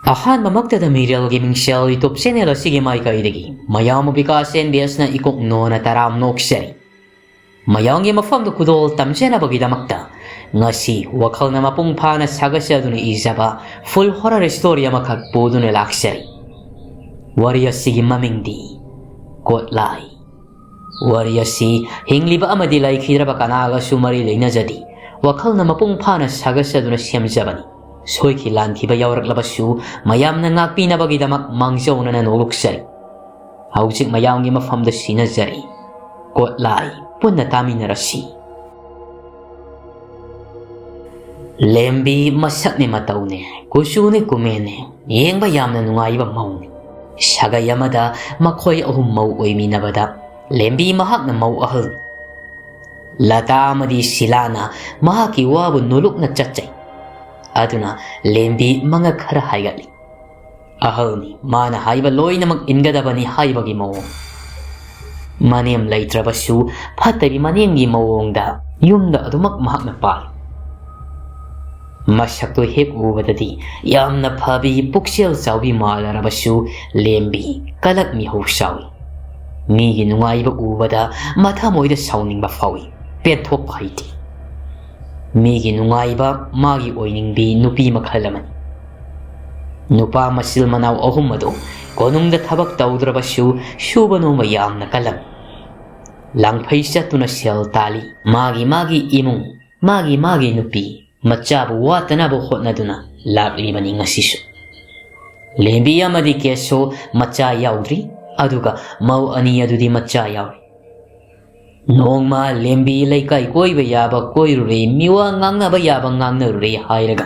ꯑꯍꯥꯟꯕꯃꯛꯇꯗ ꯃꯤꯔꯦꯜꯒꯤ ꯃꯤꯡꯁꯦꯜ YouTube channel ꯑꯁꯤꯒꯤ ꯃꯥꯏꯀꯩꯗꯒꯤ ꯃꯌꯥꯝꯕꯨ ꯕꯤꯀꯥꯁ NBSꯅ ꯏꯀꯣꯛꯅꯣꯅ ꯇꯔꯥꯝ ꯅꯣꯛꯆꯔꯤ꯫ ꯃꯌꯥꯝꯒꯤ ꯃꯐꯝꯗ ꯈꯨꯗꯣꯜ ꯇꯝꯖꯅꯕꯒꯤꯗꯃꯛꯇ ꯉꯁꯤ ꯋꯥꯈꯜꯅ ꯃꯄꯨꯡ ꯐꯥꯅ ꯁꯥꯒꯠꯆꯗꯨꯅ ꯏꯖꯕ ꯐꯨꯜ ꯍꯣꯔꯔ ꯁ꯭ꯇꯣꯔꯤ ꯑꯃꯈꯛ ꯄꯨꯗꯨꯅ ꯂꯥꯛꯆꯔꯤ꯫ ꯋꯥꯔꯤ ꯑꯁꯤꯒꯤ ꯃꯃꯤꯡꯗꯤ ꯀꯣꯠꯂꯥꯏ꯫ ꯋꯥꯔꯤ ꯑꯁꯤ ꯍꯤꯡꯂꯤꯕ ꯑꯃꯗꯤ ꯂꯩꯈꯤꯗ꯭ꯔꯕ ꯀꯅꯥꯒꯁꯨ ꯃꯔꯤ ꯂꯩꯅꯖꯗꯦ ꯋꯥꯈꯜꯅ ꯃꯄꯨꯡ ꯐꯥꯅ ꯁꯥꯒꯠꯆꯗꯨꯅ ꯁꯦꯝꯖꯕꯅꯤ꯫ ꯁꯣꯏꯈꯤ ꯂꯥꯟꯈꯤꯕ ꯌꯥꯎꯔꯛꯂꯕꯁꯨ ꯃꯌꯥꯝꯅ ꯉꯥꯛꯄꯤꯅꯕꯒꯤꯗꯃꯛ ꯃꯥꯡꯖꯧꯅꯅ ꯅꯣꯛꯆꯔꯤ꯫ ꯍꯧꯖꯤꯛ ꯃꯌꯥꯝꯒꯤ ꯃꯐꯝꯗ ꯁꯤꯅꯖꯔꯤ꯫ ꯀꯣꯠꯂꯥꯏ ꯄꯨꯟꯅ ꯇꯥꯃꯤꯟꯅꯔꯁꯤ꯫ ꯂꯦꯝꯕꯤ ꯃꯁꯛꯅꯦ ꯃꯇꯧꯅꯦ ꯀꯨꯆꯨꯅꯦ ꯀꯨꯃꯦꯟꯅꯦ ꯌꯦꯡꯕ ꯌꯥꯝꯅ ꯅꯨꯡꯉꯥꯏꯕ ꯃꯧꯅꯤ꯫ ꯁꯥꯒꯩ ꯑꯃꯗ ꯃꯈꯣꯏ ꯑꯍꯨꯝ ꯃꯧ ꯑꯣꯏꯃꯤꯟꯅꯕꯗ ꯂꯦꯝꯕꯤ ꯃꯍꯥꯛꯅ ꯃꯧ ꯑꯍꯜ, ꯂꯇꯥ ꯑꯃꯗꯤ ꯁꯤꯂꯥꯅ ꯃꯍꯥꯛꯀꯤ ꯋꯥꯕꯨ ꯅꯣꯂꯨꯛꯅ ꯆꯠꯆꯩ꯫ ꯑꯗꯨꯅ ꯂꯦꯝꯕꯤ ꯃꯉꯛ ꯈꯔ ꯍꯥꯏꯒꯠꯂꯤ꯫ ꯑꯍꯜꯅꯤ, ꯃꯥꯅ ꯍꯥꯏꯕ ꯂꯣꯏꯅꯃꯛ ꯏꯟꯒꯗꯕꯅꯤ ꯍꯥꯏꯕꯒꯤ ꯃꯑꯣꯡ꯫ ꯃꯅꯦꯝ ꯂꯩꯇ꯭ꯔꯕꯁꯨ ꯐꯠꯇꯕꯤ ꯃꯅꯦꯝꯒꯤ ꯃꯑꯣꯡꯗ ꯌꯨꯝꯗ ꯑꯗꯨꯃꯛ ꯃꯍꯥꯛꯅ ꯄꯥꯜꯂꯤ꯫ ꯃꯁꯛꯇꯨ ꯍꯦꯛ ꯎꯕꯗꯗꯤ ꯌꯥꯝꯅ ꯐꯕꯤ ꯄꯨꯛꯆꯦꯜ ꯆꯥꯎꯕꯤ ꯃꯥꯜꯂꯔꯕꯁꯨ ꯂꯦꯝꯕꯤ ꯀꯂꯛ ꯃꯤꯍꯧ ꯆꯥꯎꯏ꯫ ꯃꯤꯒꯤ ꯅꯨꯡꯉꯥꯏꯕ ꯎꯕꯗ ꯃꯊꯃꯣꯏꯗ ꯁꯥꯎꯅꯤꯡꯕ ꯐꯥꯎꯏ, ꯄꯦꯟꯊꯣꯛꯄ ꯍꯩꯇꯦ꯫ ꯃꯤꯒꯤ ꯅꯨꯡꯉꯥꯏꯕ ꯃꯥꯒꯤ ꯑꯣꯏꯅꯤꯡꯕꯤ ꯅꯨꯄꯤ ꯃꯈꯜ ꯑꯃꯅꯤ꯫ ꯅꯨꯄꯥ ꯃꯆꯤꯜ ꯃꯅꯥꯎ ꯑꯍꯨꯝ ꯑꯗꯨ ꯀꯣꯅꯨꯡꯗ ꯊꯕꯛ ꯇꯧꯗ꯭ꯔꯕꯁꯨ ꯁꯨꯕ ꯅꯣꯝꯕ ꯌꯥꯝꯅ ꯀꯜꯂꯝꯃꯤ꯫ ꯂꯥꯡꯐꯩ ꯆꯠꯇꯨꯅ ꯁꯦꯜ ꯇꯥꯜꯂꯤ꯫ ꯃꯥꯒꯤ ꯏꯃꯨꯡ, ꯃꯥꯒꯤ ꯅꯨꯄꯤ ꯃꯆꯥꯕꯨ ꯋꯥꯠꯇꯅꯕ ꯍꯣꯠꯅꯗꯨꯅ ꯂꯥꯛꯂꯤꯕꯅꯤ ꯉꯁꯤꯁꯨ꯫ ꯂꯦꯝꯕꯤ ꯑꯃꯗꯤ ꯀꯦꯁꯁꯨ ꯃꯆꯥ ꯌꯥꯎꯗ꯭ꯔꯤ, ꯑꯗꯨꯒ ꯃꯧ ꯑꯅꯤ ꯑꯗꯨꯗꯤ ꯃꯆꯥ ꯌꯥꯎꯔꯤ꯫ ꯅꯣꯡꯃ ꯂꯦꯝꯕꯤ ꯂꯩꯀꯥꯏ ꯀꯣꯏꯕ ꯌꯥꯕ ꯀꯣꯏꯔꯨꯔꯦ, ꯃꯤꯋꯥ ꯉꯥꯡꯅꯕ ꯌꯥꯕ ꯉꯥꯡꯅꯔꯨꯔꯦ ꯍꯥꯏꯔꯒ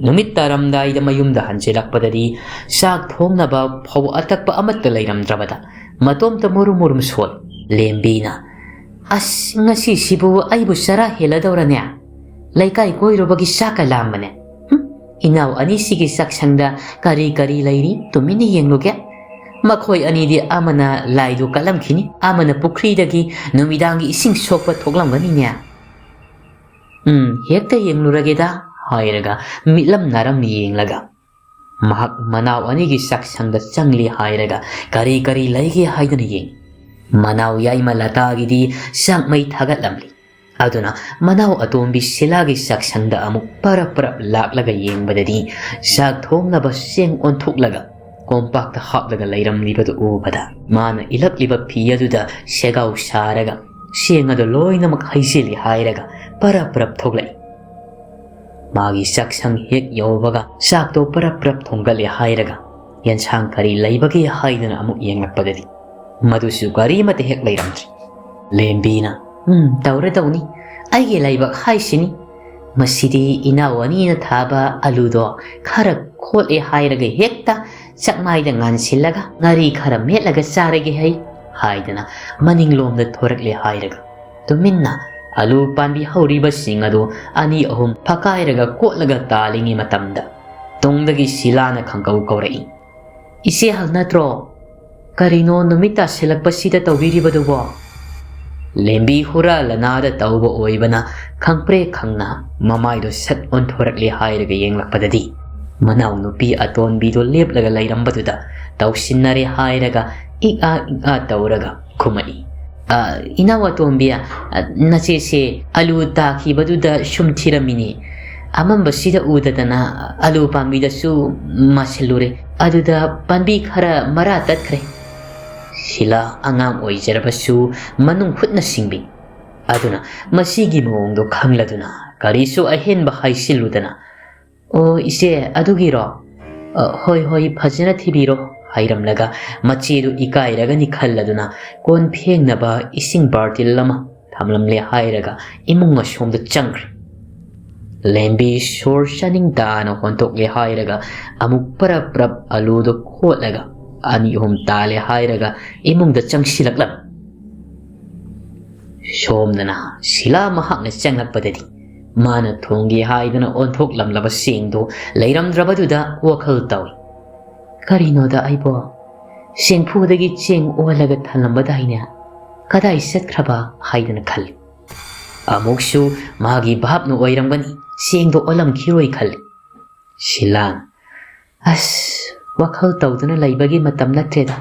ꯅꯨꯃꯤꯠ ꯇꯥꯔꯝꯗꯥꯏꯗ ꯃꯌꯨꯝꯗ ꯍꯟꯖꯤꯜꯂꯛꯄꯗꯗꯤ ꯆꯥꯛ ꯊꯣꯡꯅꯕ ꯐꯧ ꯑꯇꯛꯄ ꯑꯃꯠꯇ ꯂꯩꯔꯝꯗ꯭ꯔꯕꯗ ꯃꯇꯣꯝꯇ ꯃꯨꯔꯨꯝ ꯃꯨꯔꯨꯝ ꯁꯣꯜꯂꯤ꯫ ꯂꯦꯝꯕꯤꯅ "ꯑꯁ, ꯉꯁꯤꯁꯤꯕꯨ ꯑꯩꯕꯨ ꯆꯔꯥ ꯍꯦꯜꯂꯗꯧꯔꯅꯦ, ꯂꯩꯀꯥꯏ ꯀꯣꯏꯔꯨꯕꯒꯤ ꯆꯥꯛꯀ ꯂꯥꯝꯕꯅꯦ꯫ ꯏꯅꯥꯎ ꯑꯅꯤꯁꯤꯒꯤ ꯆꯥꯛꯁꯪꯗ ꯀꯔꯤ ꯀꯔꯤ ꯂꯩꯔꯤ ꯇꯨꯃꯤꯟꯅ ꯌꯦꯡꯂꯨꯒꯦ꯫ ꯃꯈꯣꯏ ꯑꯅꯤꯗꯤ ꯑꯃꯅ ꯂꯥꯏꯗꯨ ꯀꯠꯂꯝꯈꯤꯅꯤ, ꯑꯃꯅ ꯄꯨꯈ꯭ꯔꯤꯗꯒꯤ ꯅꯨꯃꯤꯗꯥꯡꯒꯤ ꯏꯁꯤꯡ ꯁꯣꯛꯄ ꯊꯣꯛꯂꯝꯒꯅꯤꯅꯦ꯫ ꯍꯦꯛꯇ ꯌꯦꯡꯂꯨꯔꯒꯦꯗ" ꯍꯥꯏꯔꯒ ꯃꯤꯠꯂꯝ ꯅꯥꯔꯝ ꯌꯦꯡꯂꯒ ꯃꯍꯥꯛ ꯃꯅꯥꯎ ꯑꯅꯤꯒꯤ ꯆꯥꯛꯁꯪꯗ ꯆꯪꯂꯤ ꯍꯥꯏꯔꯒ ꯀꯔꯤ ꯀꯔꯤ ꯂꯩꯒꯦ ꯍꯥꯏꯗꯨꯅ ꯌꯦꯡꯉꯤ꯫ ꯃꯅꯥꯎ ꯌꯥꯏꯃ ꯂꯇꯥꯒꯤꯗꯤ ꯆꯥꯛ ꯃꯩ ꯊꯥꯒꯠꯂꯝꯂꯤ꯫ ꯑꯗꯨꯅ ꯃꯅꯥꯎ ꯑꯇꯣꯝꯕꯤ ꯁꯤꯂꯥꯒꯤ ꯆꯥꯛꯁꯪꯗ ꯑꯃꯨꯛ ꯄꯔꯞ ꯂꯥꯛꯂꯒ ꯌꯦꯡꯕꯗꯗꯤ ꯆꯥꯛ ꯊꯣꯡꯅꯕ ꯆꯦꯡ ꯑꯣꯟꯊꯣꯛꯂꯒ ꯀꯣꯝꯄꯥꯛꯇ ꯍꯥꯞꯂꯒ ꯂꯩꯔꯝꯂꯤꯕꯗꯨ ꯎꯕꯗ ꯃꯥꯅ ꯏꯜꯂꯛꯂꯤꯕ ꯐꯤ ꯑꯗꯨꯗ ꯁꯦꯒꯥꯎ ꯁꯥꯔꯒ ꯆꯦꯡ ꯑꯗꯨ ꯂꯣꯏꯅꯃꯛ ꯍꯩꯖꯤꯜꯂꯤ ꯍꯥꯏꯔꯒ ꯄꯔꯞ ꯊꯣꯛꯂꯛꯏ꯫ ꯃꯥꯒꯤ ꯆꯥꯛꯁꯪ ꯍꯦꯛ ꯌꯧꯕꯒ ꯆꯥꯛꯇꯣ ꯄꯔꯞ ꯊꯣꯡꯒꯠꯂꯦ ꯍꯥꯏꯔꯒ ꯌꯦꯟꯁꯥꯡ ꯀꯔꯤ ꯂꯩꯕꯒꯦ ꯍꯥꯏꯗꯨꯅ ꯑꯃꯨꯛ ꯌꯦꯡꯂꯛꯄꯗꯗꯤ ꯃꯗꯨꯁꯨ ꯀꯔꯤꯃꯠꯇ ꯍꯦꯛ ꯂꯩꯔꯝꯗ꯭ꯔꯤ꯫ ꯂꯦꯝꯕꯤꯅ "ꯇꯧꯔꯗꯧꯅꯤ, ꯑꯩꯒꯤ ꯂꯥꯏꯕꯛ ꯍꯥꯏꯁꯤꯅꯤ꯫ ꯃꯁꯤꯗꯤ ꯏꯅꯥꯎ ꯑꯅꯤꯅ ꯊꯥꯕ ꯑꯂꯨꯗꯣ ꯈꯔ ꯈꯣꯠꯂꯦ ꯍꯥꯏꯔꯒ ꯍꯦꯛꯇ ꯆꯥꯛꯃꯥꯏꯗ ꯉꯥꯟꯁꯤꯜꯂꯒ ꯉꯥꯔꯤ ꯈꯔ ꯃꯦꯠꯂꯒ ꯆꯥꯔꯒꯦ ꯍꯥꯏꯗꯅ ꯃꯅꯤꯡꯂꯣꯝꯗ ꯊꯣꯔꯛꯂꯦ" ꯍꯥꯏꯔꯒ ꯇꯨꯃꯤꯟꯅ ꯑꯂꯨ ꯄꯥꯟꯕꯤ ꯍꯧꯔꯤꯕꯁꯤꯡ ꯑꯗꯨ ꯑꯅꯤ ꯑꯍꯨꯝ ꯐꯛꯀꯥꯏꯔꯒ ꯀꯣꯠꯂꯒ ꯇꯥꯜꯂꯤꯉꯩ ꯃꯇꯝꯗ ꯇꯨꯡꯗꯒꯤ ꯁꯤꯂꯥꯅ ꯈꯪꯀꯧ ꯀꯧꯔꯛꯏ꯫ "ꯏꯆꯦꯍꯜ ꯅꯠꯇ꯭ꯔꯣ? ꯀꯔꯤꯅꯣ ꯅꯨꯃꯤꯠ ꯇꯥꯁꯤꯜꯂꯛꯄꯁꯤꯗ ꯇꯧꯕꯤꯔꯤꯕꯗꯨꯕꯣ?" ꯂꯦꯝꯕꯤ ꯍꯨꯔꯥꯜꯂꯅꯥꯗ ꯇꯧꯕ ꯑꯣꯏꯕꯅ ꯈꯪꯄ꯭ꯔꯦꯛ ꯈꯪꯅ ꯃꯃꯥꯏꯗꯣ ꯁꯠ ꯑꯣꯟꯊꯣꯔꯛꯂꯦ ꯍꯥꯏꯔꯒ ꯌꯦꯡꯂꯛꯄꯗꯗꯤ ꯃꯅꯥꯎ ꯅꯨꯄꯤ ꯑꯇꯣꯟꯕꯤꯗꯣ ꯂꯦꯞꯂꯒ ꯂꯩꯔꯝꯕꯗꯨꯗ ꯇꯧꯁꯤꯟꯅꯔꯦ ꯍꯥꯏꯔꯒ ꯏꯛꯑꯥ ꯇꯧꯔꯒ ꯈꯨꯝꯃꯛꯏ꯫ "ꯏꯅꯥꯎ ꯑꯇꯣꯝꯕꯤ, ꯅꯆꯦꯁꯦ ꯑꯂꯨ ꯇꯥꯈꯤꯕꯗꯨꯗ ꯁꯨꯝ ꯊꯤꯔꯝꯃꯤꯅꯤ꯫ ꯑꯃꯝꯕꯁꯤꯗ ꯎꯗꯗꯅ ꯑꯂꯨ ꯄꯥꯝꯕꯤꯗꯁꯨ ꯃꯥꯁꯤꯜꯂꯨꯔꯦ, ꯑꯗꯨꯗ ꯄꯥꯝꯕꯤ ꯈꯔ ꯃꯔꯥ ꯇꯠꯈ꯭ꯔꯦ." ꯁꯤꯂꯥ ꯑꯉꯥꯡ ꯑꯣꯏꯖꯔꯕꯁꯨ ꯃꯅꯨꯡ ꯍꯨꯠꯅ ꯁꯤꯡꯕꯤ꯫ ꯑꯗꯨꯅ ꯃꯁꯤꯒꯤ ꯃꯑꯣꯡꯗꯣ ꯈꯪꯂꯗꯨꯅ ꯀꯔꯤꯁꯨ ꯑꯍꯦꯟꯕ ꯍꯥꯏꯁꯤꯜꯂꯨꯗꯅ "ꯑꯣ ꯏꯆꯦ, ꯑꯗꯨꯒꯤꯔꯣ? ꯍꯣꯏ, ꯐꯖꯅ ꯊꯤꯕꯤꯔꯣ" ꯍꯥꯏꯔꯝꯂꯒ ꯃꯆꯦꯗꯨ ꯏꯀꯥꯏꯔꯒꯅꯤ ꯈꯜꯂꯗꯨꯅ ꯀꯣꯟ ꯐꯦꯡꯅꯕ ꯏꯁꯤꯡ ꯕꯥꯔꯇꯤꯜ ꯑꯃ ꯊꯝꯂꯝꯂꯦ ꯍꯥꯏꯔꯒ ꯏꯃꯨꯡ ꯑꯁꯣꯝꯗ ꯆꯪꯈ꯭ꯔꯦ꯫ ꯂꯦꯝꯕꯤ ꯁꯣꯔ ꯆꯥꯅꯤꯡ ꯇꯥꯅ ꯍꯣꯟꯇꯣꯛꯂꯦ ꯍꯥꯏꯔꯒ ꯑꯃꯨꯛ ꯄꯔꯞ ꯑꯂꯨꯗꯣ ꯈꯣꯠꯂꯒ ꯑꯅꯤ ꯑꯍꯨꯝ ꯇꯥꯜꯂꯦ ꯍꯥꯏꯔꯒ ꯏꯃꯨꯡꯗ ꯆꯪꯁꯤꯜꯂꯛꯂꯝꯃꯤ꯫ ꯁꯣꯝꯗꯅ ꯁꯤꯂꯥ ꯃꯍꯥꯛꯅ ꯆꯪꯂꯛꯄꯗꯗꯤ ꯃꯥꯅ ꯊꯣꯡꯒꯦ ꯍꯥꯏꯗꯨꯅ ꯑꯣꯟꯊꯣꯛꯂꯝꯂꯕ ꯆꯦꯡꯗꯣ ꯂꯩꯔꯝꯗ꯭ꯔꯕꯗꯨꯗ ꯋꯥꯈꯜ ꯇꯧꯏ꯫ "ꯀꯔꯤꯅꯣꯗ ꯑꯩꯕꯣ, ꯆꯦꯡꯐꯨꯗꯒꯤ ꯆꯦꯡ ꯑꯣꯜꯂꯒ ꯊꯜꯂꯝꯕꯗꯥꯏꯅꯦ, ꯀꯗꯥꯏ ꯆꯠꯈ꯭ꯔꯕ?" ꯍꯥꯏꯗꯨꯅ ꯈꯜꯂꯤ꯫ ꯑꯃꯨꯛꯁꯨ ꯃꯥꯒꯤ ꯚꯥꯞꯅ ꯑꯣꯏꯔꯝꯒꯅꯤ, ꯆꯦꯡꯗꯣ ꯑꯣꯜꯂꯝꯈꯤꯔꯣꯏ ꯈꯜꯂꯤ꯫ ꯁꯤꯂꯥꯅ Wakhal tawduna laibagi matam natreda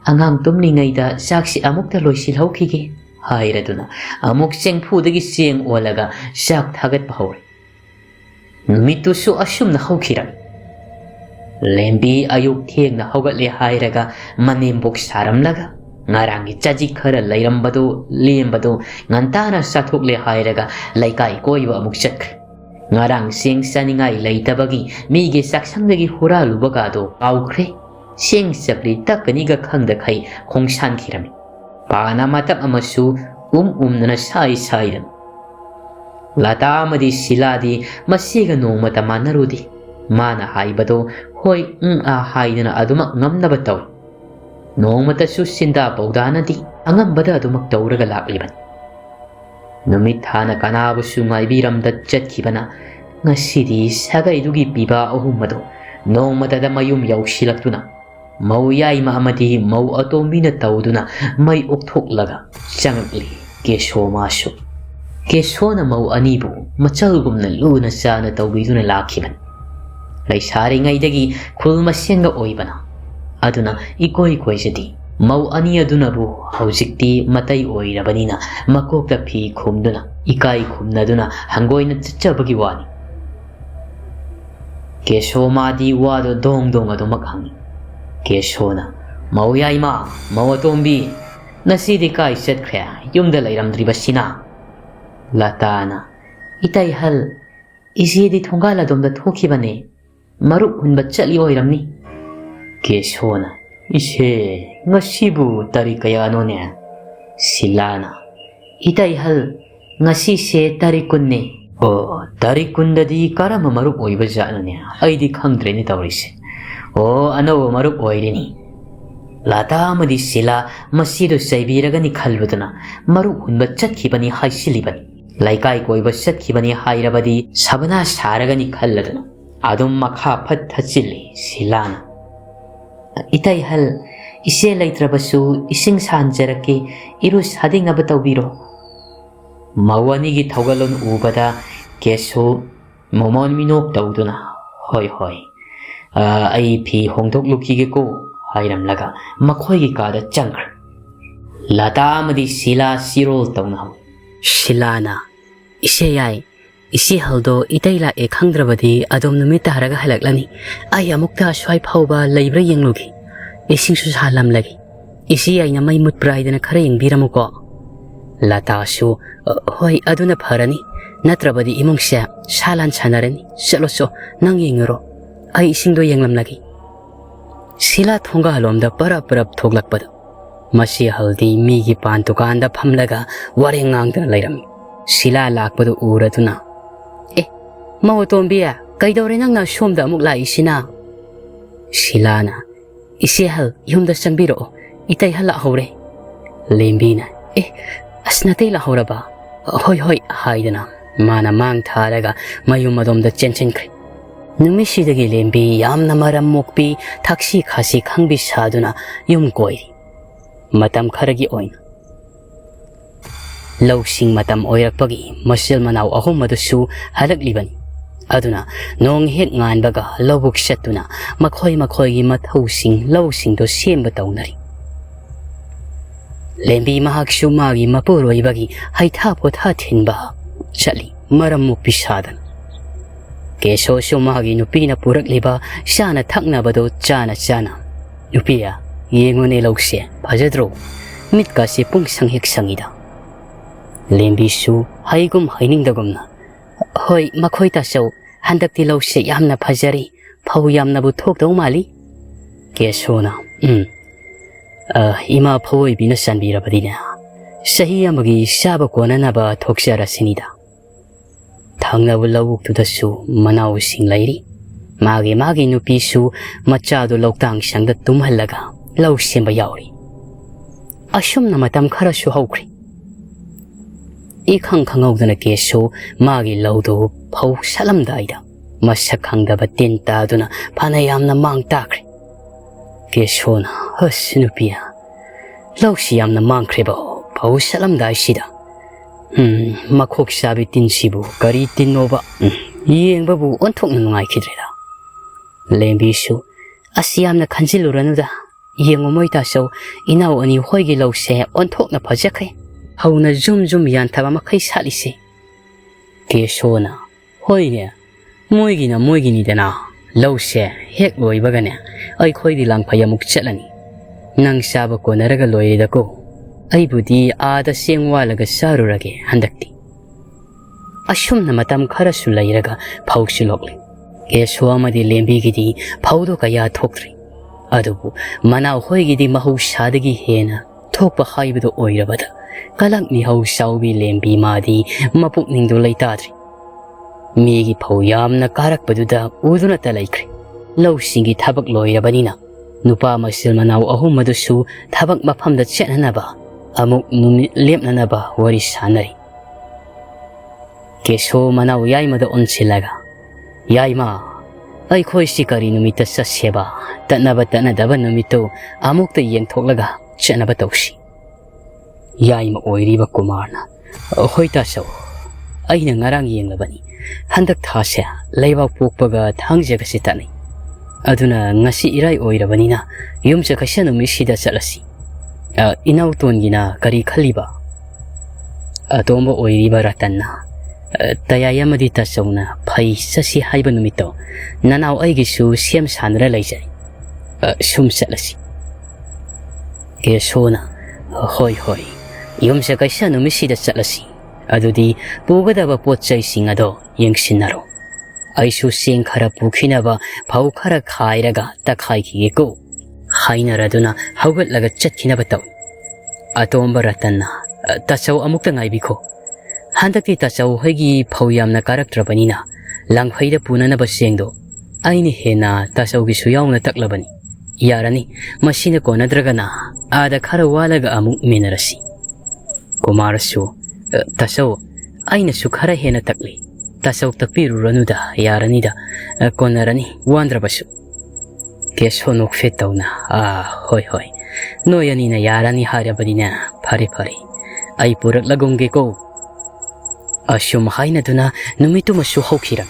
angang tumlingayda saksi amukta loisilhawkhige hairaduna amuk chengphudagi cheng olaga sak thagatpa hawre numitusu asumna hawkhirami lembi ayuk thengna hawgatle hairaga manembok saramlaga ngarangi chaji khara lairambado lembado ngantana sathokle hairaga laikai koiba amuk chatkre ngarang seng saningai leitabagi mige saksangdagi huralubagado aukre seng sapli takaniga khangda khai khongsan khirami pana matam amasu umnana sai sairam lata amadi siladi masiga nongmata manarudi mana haibado hoi a haidana adumak ngamnaba taw nongmata su sinda baudanadi angambada adumak tawraga lakliban numit hana kanabusu ngaibiramda chatkibana ngasidi sagaidugi piba ahumado nongmata mayum yausilaktuna mau yaima amadi mau atomina tawduna mai okthoklaga changli keshomasu keshona mau anibu machalgumna luna chana tawbiduna lakhiban laisari ngaidagi khulmasenga oibana aduna ikoi koisadi mau ani adunabu haujikti matai oirabanina makokta phi khumduna ikai khumnaduna hangoina chachabagi wani keshomadi wado dong adumak hangi keshona mau yaima mau atombi nasidi kai setkhre yumda lairamdribasina latana itai hal isidi thongala domda thokhibane marup hunba chali oiramni keshona ise ngasibu tari kayano ne silana itai hal ngasi se tari kunne o tari kundadi karama marup oiba jano ne aidi khangdre ni tawrise o ano marup oirini lata amadi sila masido saibiragani khalbudana marup hunba chatkibani haisilibani laikai koiba chatkibani hairabadi sabana saragani khalladana adum makha phat thachili silana itai hal ise laitrabasu ising sanjarake iru sadingaba tawbiro mawani gi thogalon ubada keso momon minok tawduna hoi ai phi hongdok lukhige ko hairam laga makhoi gi kada changr lata amadi sila sirol tawna silana ise yai isi haldo itaila e khangdrabadi adom numita haraga halaklani ai amukta swai phauba leibra yenglugi ising su salam lagi isi aina mai mut praidana khare yengbiramuko lata su hoi aduna pharani natrabadi imungse salan chanarani chalo nang yengro ai isingdo yenglam lagi sila thonga halomda parap thoglakpada masi haldi migi pan dukan da phamlaga wari ngangdana lairami sila lakpadu uraduna mau tombia kaidore nang na somda amuk lai sina silana isi hal yumda sangbiro itai hala hore lembina asnatei la horaba hoi haidana mana mang tharaga mayum adomda chenchen kre numisidagi lembi yamna maram mokpi thaksi khasi khangbi saduna yum koi matam kharagi oina lawsing matam oirakpagi masil manaw ahum madusu halaklibani aduna nong het ngan baga lobuk setuna makhoi gi mathausing lawsing do semba tawnari lembi mahak shumagi mapuroi bagi haitha potha thinba chali maram mu pisadan keso shumagi nupina purak liba shana thakna bado chana nupia yengone lawse phajadro mitka se pung sanghek sangida lembi su haigum hainingdagumna hoi makhoi ta sau handakti lawse yamna phajari phau yamna bu thokdau mali kesona ima phoi bina sanbirabadina sahi amagi saba konana ba thokjara sinida thangna bulawuk tu dasu manaw sing lairi magi nupi su macha do loktang sangda tumhallaga lawsemba yauri ashumna matam khara su haukri ikhang khangawdana keso magi lawdo phau salamdaida masak khangdaba tenta duna phanayamna mang takre kesona hasnupia lawsi yamna mangkreba phau salamdai sida makhok sabi tinsibu kari tinnoba yengbabu onthokna nungai khidreda lembi su Asiamna Kanjiluranada, Yengomoita so, Inao and Hoigi low se, on Tokna Pajake, Hauna Zum Yantabamakai Salisi. Keshona, Hoya, Moigini dena, low se, Hekloy Bagane, I koi the lang payamuk chelani. Nang Sabako Naragaloy the go. I budi the same walaga sarurage, handakti. Ashum namatam Karasulairaga, Pauxilogli. Keswamadi Lembigidi, Paudo Kaya Tokri. Adubu, Mana Hoigidi Mahu Shadagi Hena, Tokpa Haibido Oirabada, Kalak Miho Saubi Lembi Madi, Mapuk Nindo Laitadri. Migi Poyam na Karak Baduda, Uduna Talaikri. Low Singi Tabak Loirabanina. Nupa Masil Manao Ahumadusu, Tabak Mapam the Chetnaba, Amuk Numi Lemnanaba, Wari Sanari. Keso Manao Yaima the Onsilaga. Yaima, I koi sikari numita saseba, Tanaba numito, Amuk the Yen Tolaga, Chenabatoshi. Yaima Oiriba Kumarna, Hoita so, Aina Narang Yen Labani, Handak Tasha, Leva Pukpaga, Tangjagasitani. Aduna ngasi irai oirabanina yum sa kasyano misida salasi inauton gina kari khaliba atombo oiriba ratanna tayaya madita sauna phai sasi haiba numito nanau aigi su siam sanra laijai sum salasi ke sona hoi yum sa kasyano misida salasi adudi pugadaba potchai singado yengsinaro Aisu sing kara pukinaba, pau kara kairaga, takai kiko. Haina raduna, haugat laga chat kinabatao. Atomba ratana, tasaw amukta biko. Handaki tasaw hagi pauyam na karakter banina, lang haida puna na basengdo. Aini hena tasaw gisuyaw na taklabani. Yarani, masina ko nadragana, ada kara walaga amuk minarasi. Kumarasu, tasaw, aina sukara hena takli. Tasaw tapiru ranuda yaranida konarani wandrabasu keso nokfetaw na hoi noyani na yarani harabadina pare ay purak lagongge ko asyum haina duna numito masu hokira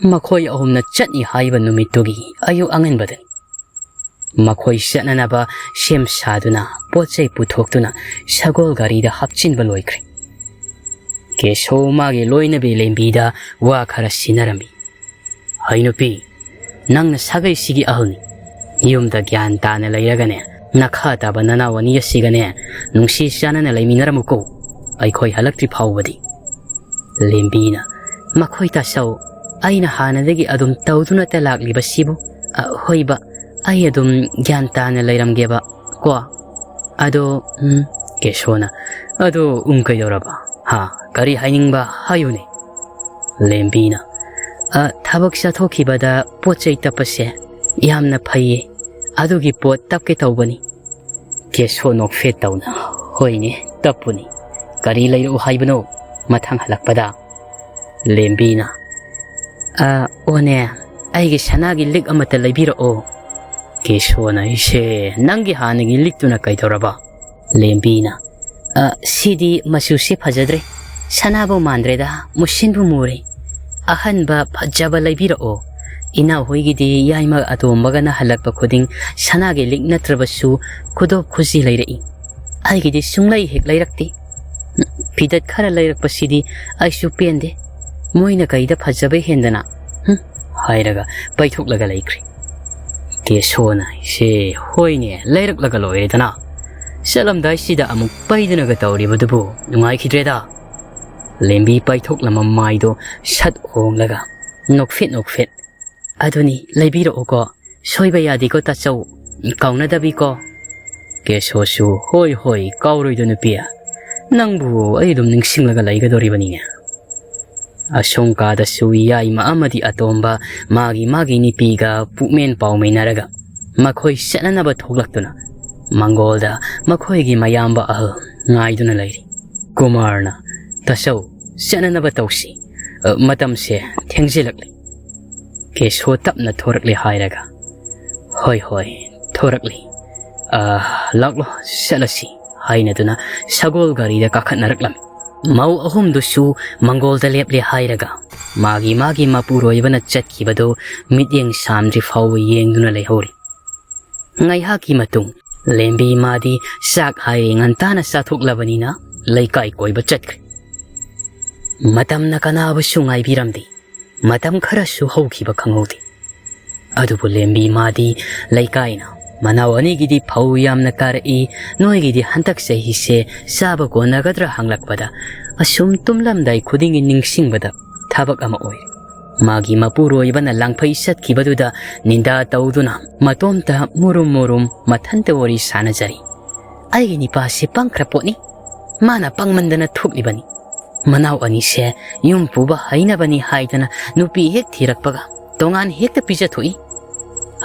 makoy ahum na chatni haiba numitogi ayo angen badan makoy sana na ba shem saduna potsay putok tuna sagol garida hapchin baloykri Keso magi loina be lembida wa kara sinarami. Hainupi, nang nasagay sigi ahuni. Yum da gyan ta na layragane, nakhata ba nanawani yasigane, nung sisana na layminaramuko, ay koy halakti pawadi. Lembina, makoy tasaw, ay nahanadagi adum tawduna talakli ba sibo? Hoy ba, ay adum gyan ta na layramgeba, kwa? Ado, keso na, ado yoraba. Ha, kari hainingba hayune. Lembina. Thabak sa thokhiba pochai tapase yamna phaye. Adugi pot tapke tawbani. Keso nokfe tawna. Hoine tapuni. Kari layro haibano mathang halakpada. Lembina. One aigi sanagi lik amata laybiro o. Keso na ise nangi hanagi liktuna kaitoraba. Lembina. Sidi masusi phajadre sanabo mandreda musinbu mure ahanba phajaba laibira o ina hoigidi yaima atombaga na halakpa khuding sanage lik natrabasu khudob khusi lairei aigidi sunglai hek lairakti pidat khara lairakpa sidi aisu pende moina kaida phajaba hendana hairaga paithok laga laikri ke sona se hoine lairak laga loiredana Salam dai sida amuk paidana ga tawri badubu nungai khidreda lembi paithok lama maido sat ong laga nokfit aduni laibiro ko soiba yadi ko tachaw kauna dabi ko keso su hoi kauroi do nupia nangbu ai dum ningsing laga laiga dori bani asongka da suya ima amadi atomba magi ni piga pukmen pawmei naraga makhoi sanana ba thoklaktuna Mangolda, makoigi mayamba ngaiduna lairi. Kumarna, tasaw, sana na batawsi, matamse, tengzilakli. Keso tap na thorakli hairaga. Hoi, thorakli. Laklo, salasi, haina duna, sagol garida kakat naraklam. Mau ahum dusu, Mangolda lepli hairaga. magi mapuroibana chatkibado mityeng samdri faw yengduna leihori ngaihaki matung lembi madi sak haire ngantana sathuklabanina leikai koiba chatkre matamna kanabasu ngaibiramdi matam kharasu hokhiba khangodi adubu lembi madi leikaina manaw anigidi faw yamna karai noigidi hantak sahi se saba konagadra hanglakbada asum tumlamdai khudingi ningsingbada thabak ama oi magi mapuroibana langphai satkibaduda ninda tawduna matomta murum mathanta wari sanajari aigi nipa se pangkraponi mana pangmandana thuklibani manaw ani se yum puba hainabani haidana nupi hek thirakpaga tongan hekta pija thoi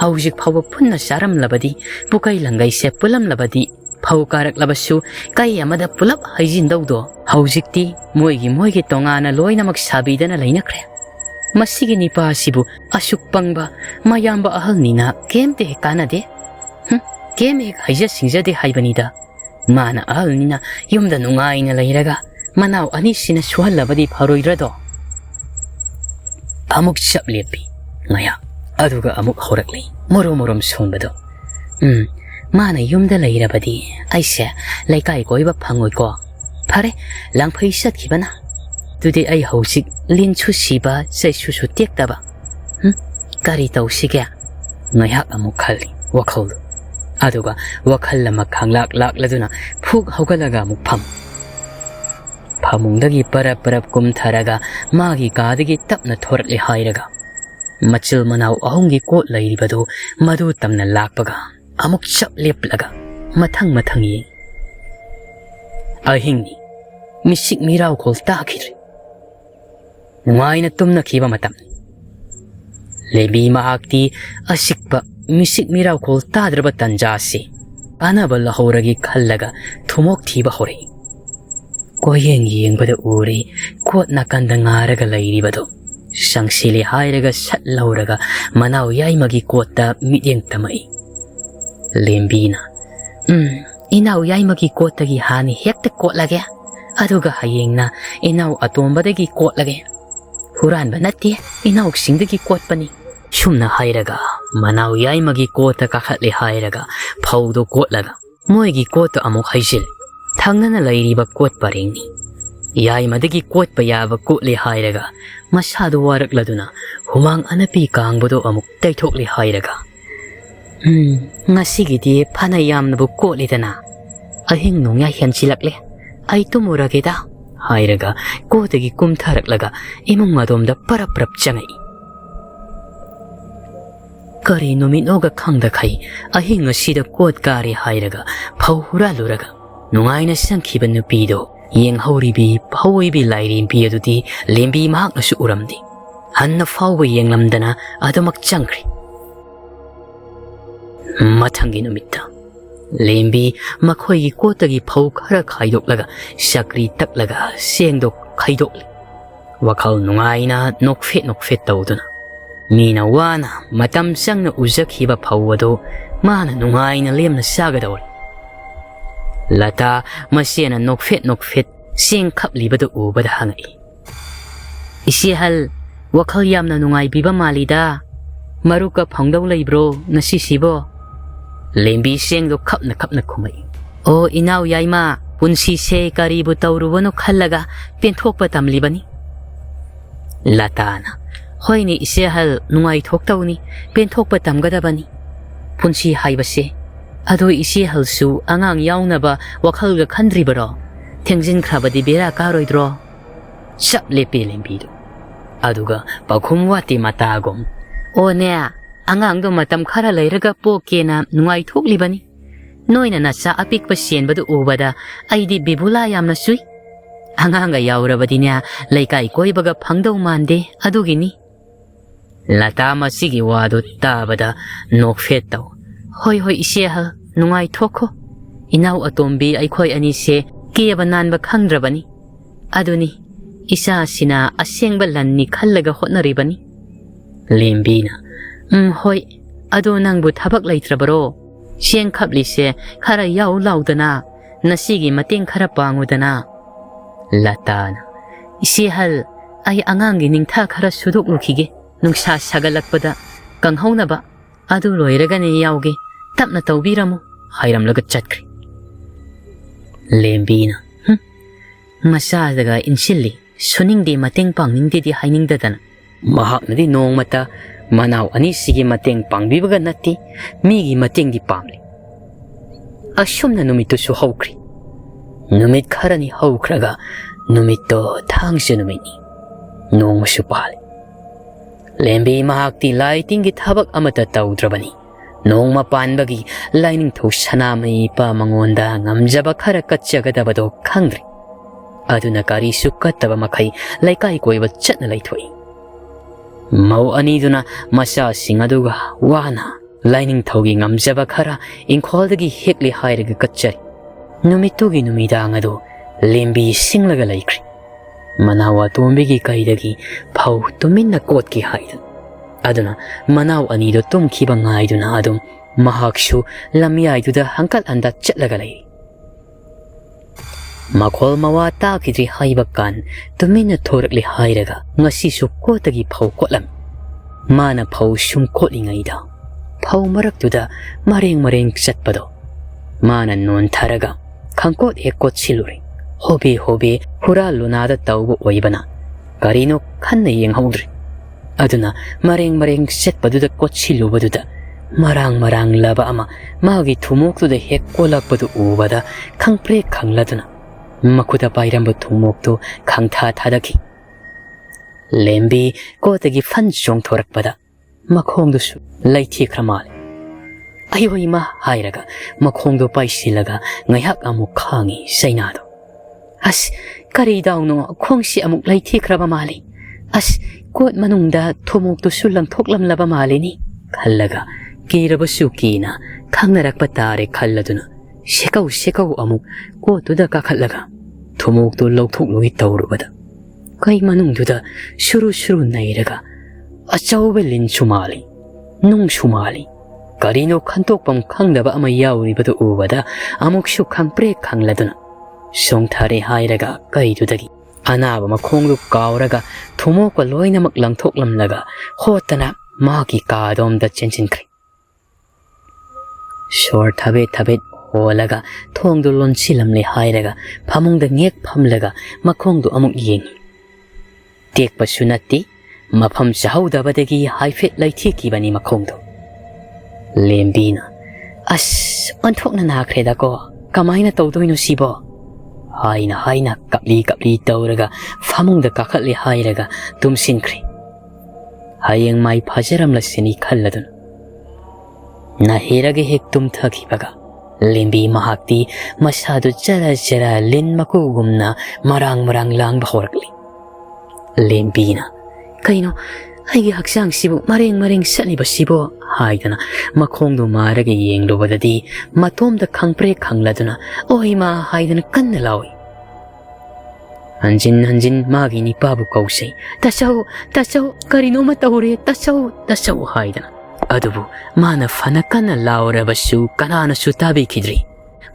haujik phaw phunna saram labadi pukai langai se pulam labadi phaw karak labasu kai amada pulap haijin dawdo haujikti moigi tongana loinamak sabidana lainakre masigi nipa sibu asuk pangba mayamba ahalnina kemte kanade keme haija singjade haibanida mana ahalnina yumda nungaina leiraga manaw ani sina suhalabadi pharoidrado amuk chaplepi ngaya aduga amuk horakli morom sonbado mana yumda leirabadi aise laikai koiba phangoi ko phare langphai satkibana tudi ai hausik linchu siba saisu tektaba kari tawsige ngaiha amuk khali wakhol aduga wakhal lama khanglak laduna phuk hogalaga amuk phamungdagi parap kum tharaga magi kadagi tapna thorakli hairaga machil manaw ahongi kot lairibado madu tamna lakpaga amuk chap leplaga mathang ye ahingni misik miraw kol takhir ngaina tumna khiba matam lebi mahakti asikpa misik miraw kol tadraba tanjasi anabal horagi khallaga thumok thiba hore koyeng bada uri kot nakanda ngaraga lairibado sangsili hairaga sat lauraga manaw yaimagi kotta midyeng tamai lembina inaw yaimagi kottagi hani hekta kotlage aduga hayengna inaw atombadagi kotlage huranba natte inaw singdagi kotpani shumna hairaga manaw yaimagi kotta kakhatli hairaga phawdo kotlaga moigi kotta amuk haijil thangnana lairiba kot parengni yaimadagi kotpa yaba kotle hairaga masadu warakladuna humang anapi kangbodo amuk taithokli hairaga ngasigidi phana yamnabu kotlidana ahing nongya hianchilakle ai tumurageda hairaga kotagi kumtharaklaga imung adomda parap changai kari numinoga khangda khai ahing asida kot kari hairaga phawhura luraga nungaina sangkhiba nupido yeng horibi phawibi lairin pi adudi lembi mahak nasu uramdi hanna phawba yenglamdana adomak changkri mathangi numitta lembi makhoigi kotagi phaw khara khaidoklaga sakri taklaga sengdok khaidokli wakhal nungaina nokfet tawduna mina wana matam sangna ujakhiba phawado mana nungaina lemna sagadawri lata masiana nokfet sing khaplibada ubada hangai isi hal wakhal yamna nungai biba malida maruka phangdaw leibro nasi sibo lembi sengdo khapna khumai o inaw yaima punsi se karibu tawrubano khallaga penthokpa tamlibani latana hoini isi hal nungai thoktawni penthokpa tamgadabani punsi haibase ado isi halsu angang yaunaba wakhalga khandribaro tengjin khrabadi bera karoidro chap lepe lembido aduga pakhumwati matagom one angang do matam khara leiraga pokena nungai thoklibani noina nacha apikpa senbadu ubada aidi bibula yamna sui anganga yaurabadinya laikai koibaga phangdau mande adugini lata masigi wadu tabada nokfet taw hoi ise ha nungai thokho inaw atombi aikhoi ani se keba nanba khangdrabani aduni isa sina asengba lanni khallaga hotnaribani lembina hoi ado nangbu thabak laitrabaro seng khapli se khara yaw laudana nasigi mateng khara pangudana latana ise hal ai angangi ningtha khara sudok lukhige nungsa sagalakpada kanghaunaba adu loiragane yauge tapna tawbiramu hairamlaga chatkri lembina masadaga insilli suningdi mateng pangningdi di hainingdadana mahaknadi nongmata manaw ani sige mateng pangbibaga natti migi mateng di pamli asumna numittu su haukri numit kharani haukraga numitto thangsu numini nongma su pali lembi mahakti lighting gi thabak amata tawdrabani nongma panbagi lining tho sanamai pa mangonda ngamjaba khara katchagadabado khangri aduna kari sukkataba makhai laikai koiba chatna laithoi mau aniduna masa singaduga wana lining thogi ngamjaba khara inkholdagi hekli hairaga katchari numitugi numidang adu lembi singlaga laikri manawa tombigi kaidagi phau tuminna kotki haida aduna manaw anido tumkhiba ngaiduna adum mahakshu lamyaiduda hankal anda chatlaga lai makhol mawa takidri haibakan tuminna thorakli hairaga ngasi su kotagi phau kotlam mana phau sum kotlingaida phau maraktuda mareng chatpado mana non tharaga khangkot ekot siluri hobe hura lunada tawbo oibana karino khanna yenghawdri aduna mareng setpaduda kotchilubaduda marang laba ama magi thumoktuda hekkolakpadu ubada khangpre khangladuna makuda pairamba thumoktu khangtha thadaki lembi kotagi fan chong thorakpada makhongdusu laithi khramal ayoi ma hairaga makhongdo paisilaga ngaiak amuk khangi sainado as kari dawno khongsi amuk laithi khraba mali as kot manungda thumoktu sulang thoklam laba mali ni khallaga kirabasu kina khangnarakpa tare khalladuna sekau amuk kotuda ka khallaga thumoktu lauthoklugi tawrubada kai manungduda shuru nairaga achawbe lin chumali nung chumali karino khantokpam khangdaba ama yauribadu ubada amuk su khangpre khangladuna songthare hairaga kaidudagi anaba makhonglu kawraga thumokpa loinamak langthoklamlaga hotana magi kadomda chenchinkri shor thabet holaga thongdu lonchilamle hairaga phamungda ngek phamlaga makhongdu amuk yengi tekpa sunati mafam chahaudabadagi haifet laithikibani makhongdu lembina as anthokna nakreda ko kamaina tawdoino sibo haina kapli tawraga famungda kakhatli hairaga tumsinkri hayeng mai phajaram lasini khalladun na herage hek tum thakhibaga lembi mahakti masadu jara lin makugumna marang langba horakli lembina kaino aigi haksang sibu mareng satliba sibo haidana makhongdu marage yenglubadadi matomda khangpre khangladuna oima haidana kanna lawi hanjin magi ni pabu kausei tasau karino matahore tasau haidana adubu mana fanakana laurabasu kanana sutabi kidri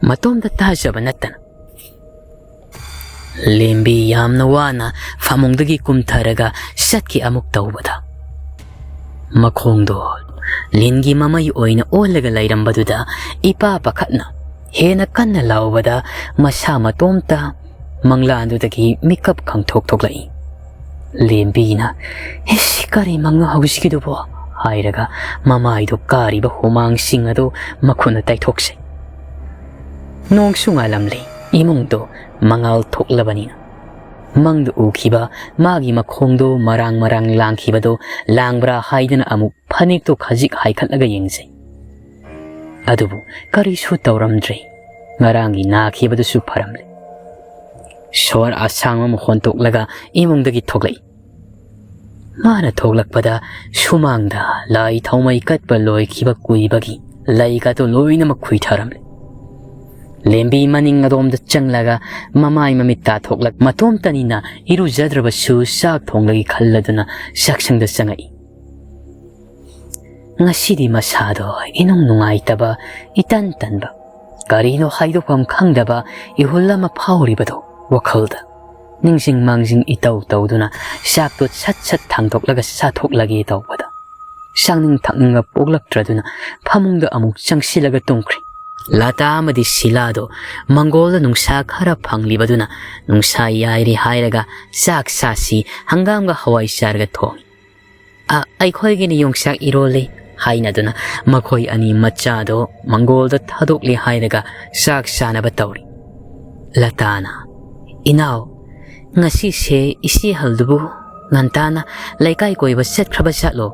matomda tajaba natana lembi yamna wana famungdagi kumtharaga satki amuk tawbada makhongdo lingi mamai oina olaga lairambaduda ipa pakhatna hena kanna lawbada masa matomta manglandudagi mikap khangthok lembina esikari manga hausikidubo hairaga mamaido kariba humang singado makhuna taithokse nongsunga lamle imungdo mangal thoklabanina mangdu ukhiba magi makhongdo marang langkhibado langbra haidana amuk phanikto khajik haikhatlaga yengse adubu kari su tawramdre ngarangi nakhibado su pharamle shor asangma mokhontoklaga imungdagi thoklai mana thoklakpada sumangda lai thaumai katpa loikhiba kuibagi laika to loina makhui tharamle lembi maning adom da changlaga mamai mamitta thoklak matom tanina iru jadraba su sak thonglagi khalladuna saksang da changai ngasidi masado inong nungai taba itan tanba karino haido pam khangdaba ihullama phawribado wakhalda ningsing mangsing itaw tawduna sakto sat sat thangtoklaga sathoklagi tawbada sangning thakninga poklaktraduna phamungda amuk changsilaga tungkri lata amadi silado mangolda nungsa khara phanglibaduna nungsa yairi hairaga sak sasi hangamga hawai sarga thongi aikhoigi ni yongsak irole hainaduna makhoi ani machado mangolda thadokli hairaga sak sanaba tawri latana inaw ngasi se isi haldubu ngantana laikai koiba setkhaba satlo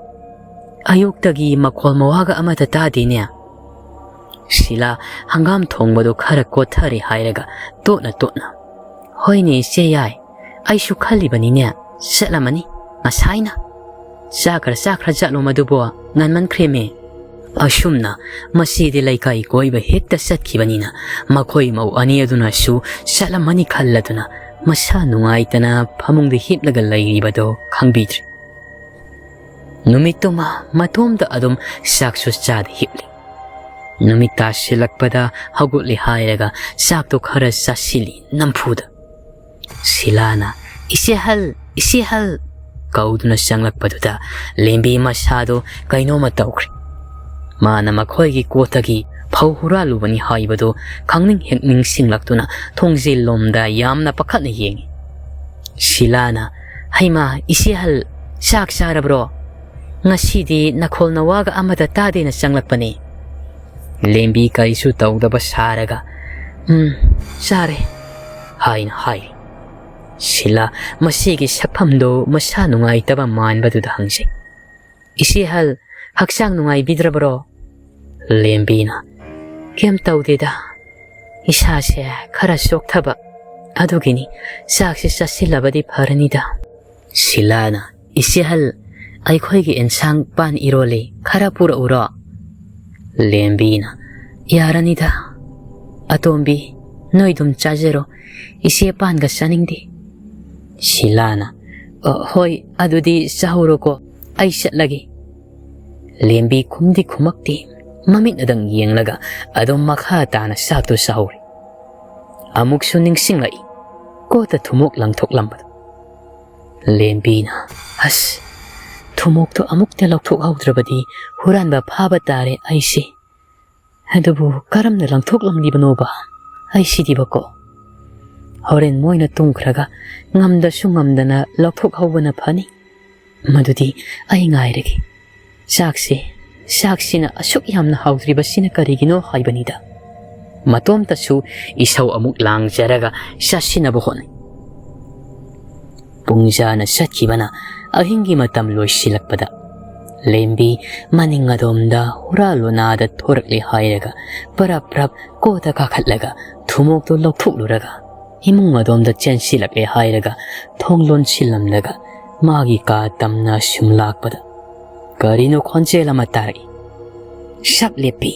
ayuktagi makhol mawaga amata tadine sila hangam thongbado khara kothari hairaga totna hoini se yai aishu khalibani ne setlamani masaina sakra jatlo madubo nganman kreme ashumna masidi laikai koiba hekta satkibanina makhoi mau ani aduna su setlamani khalladuna masa nungaitana phamungda hiplaga lairibado khangbidri numituma matomda adum saksu chad hipli numita silakpada hagutli hairaga sakto khara sasili nampuda silana isihal kauduna sanglakpaduda lembi masado kainoma tawkri mana makhoigi kotagi phauhuralubani haibado khangning hekning singlaktuna thongjil lomda yamna pakhatna yengi silana haima isihal sak sarabro ngasidi nakholna waga amada tadena sanglakpani lembi kaisu tawdaba saraga sare hai sila masigi sakphamdo masa nungai taba manbaduda hangse isihal haksang nungai bidrabro lembina kem tawdeda isase khara sokthaba adugini sakse sasilabadi pharanida silana isihal aikhoigi ensang pan irole khara pura uro lembina yaranida atombi noidum chajero isi pan ga saningdi silana hoi adudi sahuroko aisat lagi lembi khumdi khumakti mamit adang yenglaga adom makha tana sakto sahuri amuk suning singai kota thumok langthok lambad lembina has thumok to amuk te langthok haudrabadi huran ba phaba tare aisi adubu karam na langthok lamlibano ba aisi dibako horen moina tungkhraga ngamda sungamdana langthok haubana phani madudi ai ngairegi saksina asuk yamna haudriba sina karigino haibanida matom tasu isau amuk langjaraga sasina bohoni pungjana satkibana ahingi matam loisilakpada lembi maningadomda huralonada thorakli hairaga parap kota kakhatlaga thumokto lokthuluraga imung adomda chensilakle hairaga thonglon silamlaga magi ka tamna sumlakpada karino khonjela matari shaplepi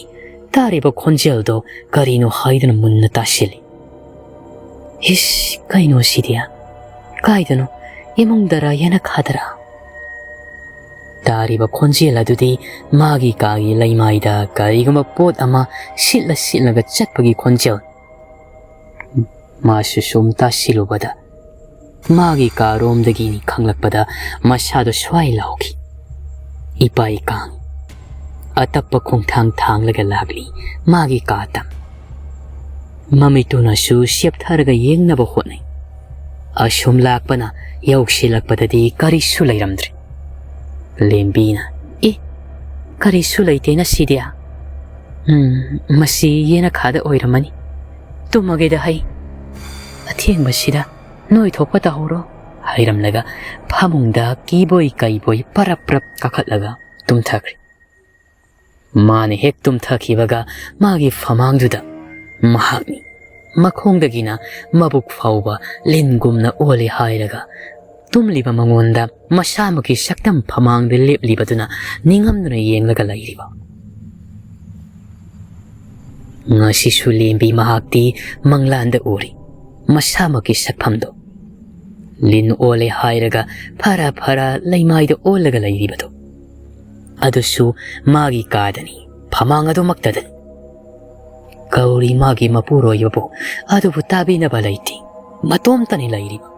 tariba khonjeldo karino haidana munna tasili his kaino sidia kaidano imung dara yana khadara tariba khonjela dudi magi kagi laimaida karigama pot ama sillaga chatpagi khonjel masu somta silubada magi ka romdagi ni khanglakpada masado swai lauki ipai kang atappa khongthang thanglaga lagli magi ka tam mamituna su siaptharaga yengnaba hotnai ashum lakpana yauksilakpadadi karisu lairamdri lembina karisu laitena sidia masi yena khada oiramani tumageda hai athengmasida noi thokpa tahoro hairamlaga phamungda kiboi kaiboi parap kakhatlaga tumthakri mane hek tumthakibaga magi famangduda mahakni makhongdagina mabuk fauba lingumna oli hairaga tumliba mangonda masamaki saktam phamangde leplibaduna ningamduna yenglaga lairiba ngasi sulimbi mahakti manglanda uri masamaki sakphamdo lin ole hairaga phara laimaida olaga lairibado adusu magi kadani phamangado maktadani kauri magi mapuro yobo adubu tabi na balaiti matom tani lairiba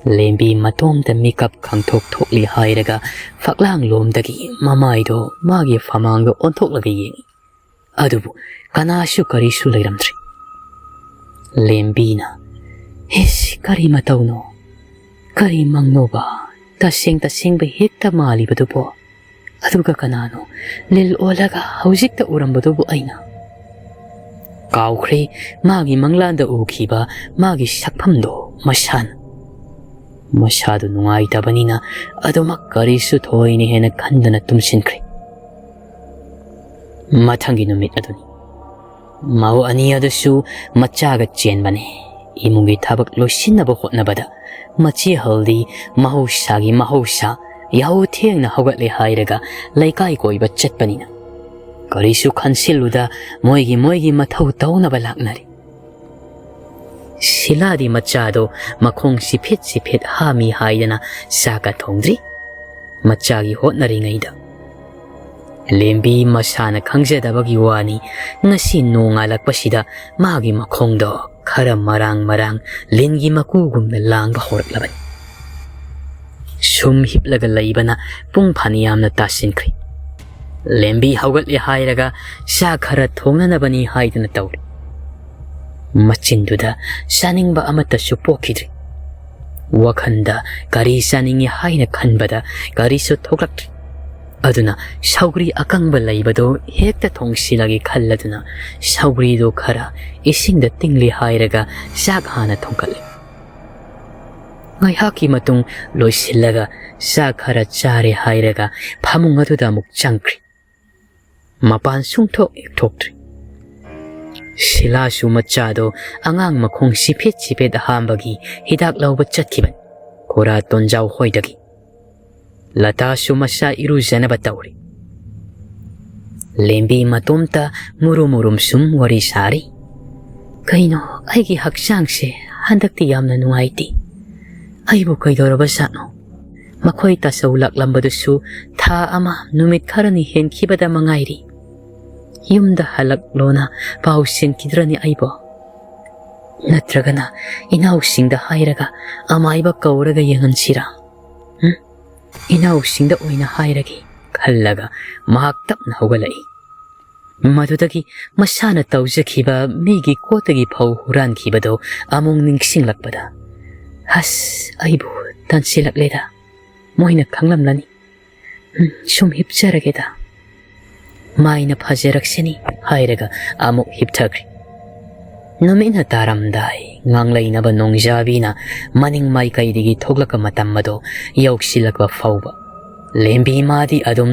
ꯂꯦꯝꯕꯤ ꯃꯇꯣꯝꯇ ꯃꯤꯀꯞ ꯈꯪꯊꯣꯛ ꯊꯣꯛꯂꯤ ꯍꯥꯏꯔꯒ ꯐꯛꯂꯥꯡ ꯂꯣꯝꯗꯒꯤ ꯃꯃꯥꯏꯗꯣ ꯃꯥꯒꯤ ꯐꯃꯥꯡꯗ ꯑꯣꯟꯊꯣꯛꯂꯒ ꯌꯦꯡꯉꯤ. ꯑꯗꯨꯕꯨ ꯀꯅꯥꯁꯨ ꯀꯔꯤꯁꯨ ꯂꯩꯔꯝꯗ꯭ꯔꯤ. ꯂꯦꯝꯕꯤꯅ ꯏꯁ ꯀꯔꯤ ꯃꯇꯧꯅꯣ? ꯀꯔꯤ ꯃꯪꯅꯣꯕ? ꯇꯁꯦꯡꯕ ꯍꯦꯛꯇ ꯃꯥꯜꯂꯤꯕꯗꯨꯕꯣ? ꯑꯗꯨꯒ ꯀꯅꯥꯅꯣ ꯂꯤꯜ ꯑꯣꯜꯂꯒ ꯍꯧꯖꯤꯛꯇ ꯎꯔꯝꯕꯗꯨꯕꯨ ꯑꯩꯅ? ꯀꯥꯎꯈ꯭ꯔꯦ ꯃꯥꯒꯤ ꯃꯪꯂꯥꯟꯗ ꯎꯈꯤꯕ ꯃꯥꯒꯤ ꯁꯛꯐꯝꯗꯣ ꯃꯁꯥꯅ. ꯃꯁꯥꯗꯨ ꯅꯨꯡꯉꯥꯏꯇꯕꯅꯤꯅ ꯑꯗꯨꯃꯛ ꯀꯔꯤꯁꯨ ꯊꯣꯏꯅ ꯍꯦꯟꯅ ꯈꯟꯗꯅ ꯇꯨꯝꯁꯤꯟꯈ꯭ꯔꯦ. ꯃꯊꯪꯒꯤ ꯅꯨꯃꯤꯠ ꯑꯗꯨꯅꯤ. ꯃꯧ ꯑꯅꯤ ꯑꯗꯨꯁꯨ ꯃꯆꯥꯒ ꯆꯦꯟꯕꯅꯦ. ꯏꯃꯨꯡꯒꯤ ꯊꯕꯛ ꯂꯣꯏꯁꯤꯟꯅꯕ ꯍꯣꯠꯅꯕꯗ ꯃꯆꯦ ꯍꯜꯗꯤ ꯃꯍꯧꯁꯥ ꯌꯥꯍꯧ ꯊꯦꯡꯅ ꯍꯧꯒꯠꯂꯦ ꯍꯥꯏꯔꯒ ꯂꯩꯀꯥꯏ ꯀꯣꯏꯕ ꯆꯠꯄꯅꯤꯅ ꯀꯔꯤꯁꯨ ꯈꯟꯁꯤꯜꯂꯨꯗ ꯃꯣꯏꯒꯤ ꯃꯊꯧ ꯇꯧꯅꯕ ꯂꯥꯛꯅꯔꯤ. ꯁꯤꯂꯥꯗꯤ ꯃꯆꯥꯗꯣ ꯃꯈꯣꯡ ꯁꯤꯐꯦꯠ ꯍꯥꯝꯃꯤ ꯍꯥꯏꯗꯅ ꯆꯥꯛꯀ ꯊꯣꯡꯗ꯭ꯔꯤ. ꯃꯆꯥꯒꯤ ꯍꯣꯠꯅꯔꯤꯉꯩꯗ ꯂꯦꯝꯕꯤ ꯃꯁꯥꯅ ꯈꯪꯖꯗꯕꯒꯤ ꯋꯥꯅꯤ ꯉꯁꯤ ꯅꯣꯡꯉꯥꯜꯂꯛꯄꯁꯤꯗ ꯃꯥꯒꯤ ꯃꯈꯣꯡꯗꯣ ꯈꯔ ꯃꯔꯥꯡ ꯂꯤꯟꯒꯤ ꯃꯀꯨꯒꯨꯝꯅ ꯂꯥꯡꯕ ꯍꯧꯔꯛꯂꯕꯅꯤ. ꯁꯨꯝ ꯍꯤꯞꯂꯒ ꯂꯩꯕꯅ ꯄꯨꯡ ꯐꯅꯌꯥꯝꯅ ꯇꯥꯁꯤꯟꯈ꯭ꯔꯦ. ꯂꯦꯝꯕꯤ ꯍꯧꯒꯠꯂꯦ ꯍꯥꯏꯔꯒ ꯆꯥꯛ ꯈꯔ ꯊꯣꯡꯅꯅꯕꯅꯤ ꯍꯥꯏꯗꯨꯅ ꯇꯧꯔꯤ. ꯃꯆꯤꯟꯗꯨꯗ ꯆꯥꯅꯤꯡꯕ ꯑꯃꯠꯇꯁꯨ ꯄꯣꯛꯈꯤꯗ꯭ꯔꯤ. ꯋꯥꯈꯟꯗ ꯀꯔꯤ ꯆꯥꯅꯤꯡꯉꯤ ꯍꯥꯏꯅ ꯈꯟꯕꯗ ꯀꯔꯤꯁꯨ ꯊꯣꯛꯂꯛꯇ꯭ꯔꯤ. ꯑꯗꯨꯅ ꯁꯧꯒ꯭ꯔꯤ ꯑꯀꯪꯕ ꯂꯩꯕꯗꯣ ꯍꯦꯛꯇ ꯊꯣꯡꯁꯤꯜꯂꯒꯦ ꯈꯜꯂꯗꯨꯅ ꯁꯧꯒ꯭ꯔꯤꯗꯣ ꯈꯔ ꯏꯁꯤꯡꯗ ꯇꯤꯡꯂꯤ ꯍꯥꯏꯔꯒ ꯆꯥꯛ ꯍꯥꯟꯅ ꯊꯣꯡꯒꯠꯂꯦ. ꯉꯥꯏꯍꯥꯛꯀꯤ ꯃꯇꯨꯡ ꯂꯣꯏꯁꯤꯜꯂꯒ ꯆꯥꯛ ꯈꯔ ꯆꯥꯔꯦ ꯍꯥꯏꯔꯒ ꯐꯃꯨꯡ ꯑꯗꯨꯗ ꯑꯃꯨꯛ ꯆꯪꯈ꯭ꯔꯤ. ꯃꯄꯥꯟ ꯁꯨꯡꯊꯣꯛ ꯊꯣꯛꯇ꯭ꯔꯤ. ꯁꯤꯂꯥꯁꯨ ꯃꯆꯥꯗꯣ ꯑꯉꯥꯡ ꯃꯈꯣꯡ ꯁꯤꯐꯦꯠ ꯍꯥꯝꯕꯒꯤ ꯍꯤꯗꯥꯛ ꯂꯧꯕ ꯆꯠꯈꯤꯕꯅꯤ ꯈꯣꯔꯥ ꯇꯣꯟꯖꯥꯎ ꯍꯣꯏꯗꯒꯤ. ꯂꯇꯥꯁꯨ ꯃꯆꯥ ꯏꯔꯨꯖꯅꯕ ꯇꯧꯔꯤ. ꯂꯦꯝꯕꯤ ꯃꯇꯣꯝꯇ ꯃꯨꯔꯨꯝ ꯁꯨꯝ ꯋꯥꯔꯤ ꯁꯥꯔꯤ. ꯀꯩꯅꯣ ꯑꯩꯒꯤ ꯍꯛꯆꯥꯡꯁꯦ ꯍꯟꯗꯛꯇꯤ ꯌꯥꯝꯅ ꯅꯨꯡꯉꯥꯏꯇꯦ. ꯑꯩꯕꯨ ꯀꯩꯗꯧꯔꯕ ꯖꯥꯠꯅꯣ? ꯃꯈꯣꯏ ꯇꯥꯆꯧ ꯂꯥꯛꯂꯝꯕꯗꯨꯁꯨ ꯊꯥ ꯑꯃ ꯅꯨꯃꯤꯠ ꯈꯔꯅꯤ ꯍꯦꯟꯈꯤꯕꯗ ꯃꯉꯥꯏꯔꯤ. ꯌꯨꯝꯗ ꯍꯜꯂꯛꯂꯣꯅ ꯄꯥꯎ ꯁꯤꯟꯈꯤꯗ꯭ꯔꯅꯤ ꯑꯩꯕꯣ? ꯅꯠꯇ꯭ꯔꯒꯅ ꯏꯅꯥꯎꯁꯤꯡꯗ ꯍꯥꯏꯔꯒ ꯑꯃꯥꯏꯕ ꯀꯧꯔꯒ ꯌꯦꯡꯍꯟꯁꯤꯔꯥ? ꯏꯅꯥꯎꯁꯤꯡꯗ ꯑꯣꯏꯅ ꯍꯥꯏꯔꯒꯦ ꯈꯜꯂꯒ ꯃꯍꯥꯛ ꯇꯞꯅ ꯍꯧꯒꯠꯂꯛꯏ. ꯃꯗꯨꯗꯒꯤ ꯃꯁꯥꯅ ꯇꯧꯖꯈꯤꯕ ꯃꯤꯒꯤ ꯀꯣꯠꯇꯒꯤ ꯐꯧ ꯍꯨꯔꯥꯟꯈꯤꯕꯗꯣ ꯑꯃꯨꯛ ꯅꯤꯡꯁꯤꯡꯂꯛꯄꯗ ꯑꯁ ꯑꯩꯕꯨ ꯇꯟꯁꯤꯜꯂꯛꯂꯦꯗ. ꯃꯣꯏꯅ ꯈꯪꯂꯝꯂꯅꯤ. ꯁꯨꯝ ꯍꯤꯞꯆꯔꯒꯦꯗ. ꯃꯥꯏꯅ ꯐꯖꯔꯛꯁꯤꯅꯤ ꯍꯥꯏꯔꯒ ꯑꯃꯨꯛ ꯍꯤꯞꯊꯈ꯭ꯔꯤ. ꯅꯨꯃꯤꯠꯅ ꯇꯥꯔꯝꯗꯥꯏ ꯉꯥꯡꯂꯩꯅꯕ ꯅꯣꯡꯖꯥꯕꯤꯅ ꯃꯅꯤꯡ ꯃꯥꯏꯀꯩꯗꯒꯤ ꯊꯣꯛꯂꯛꯄ ꯃꯇꯝ ꯑꯗꯣ ꯌꯧꯁꯤꯜꯂꯛꯄ ꯐꯥꯎꯕ ꯂꯦꯝꯕꯤ ꯃꯥꯗꯤ ꯑꯗꯨꯝ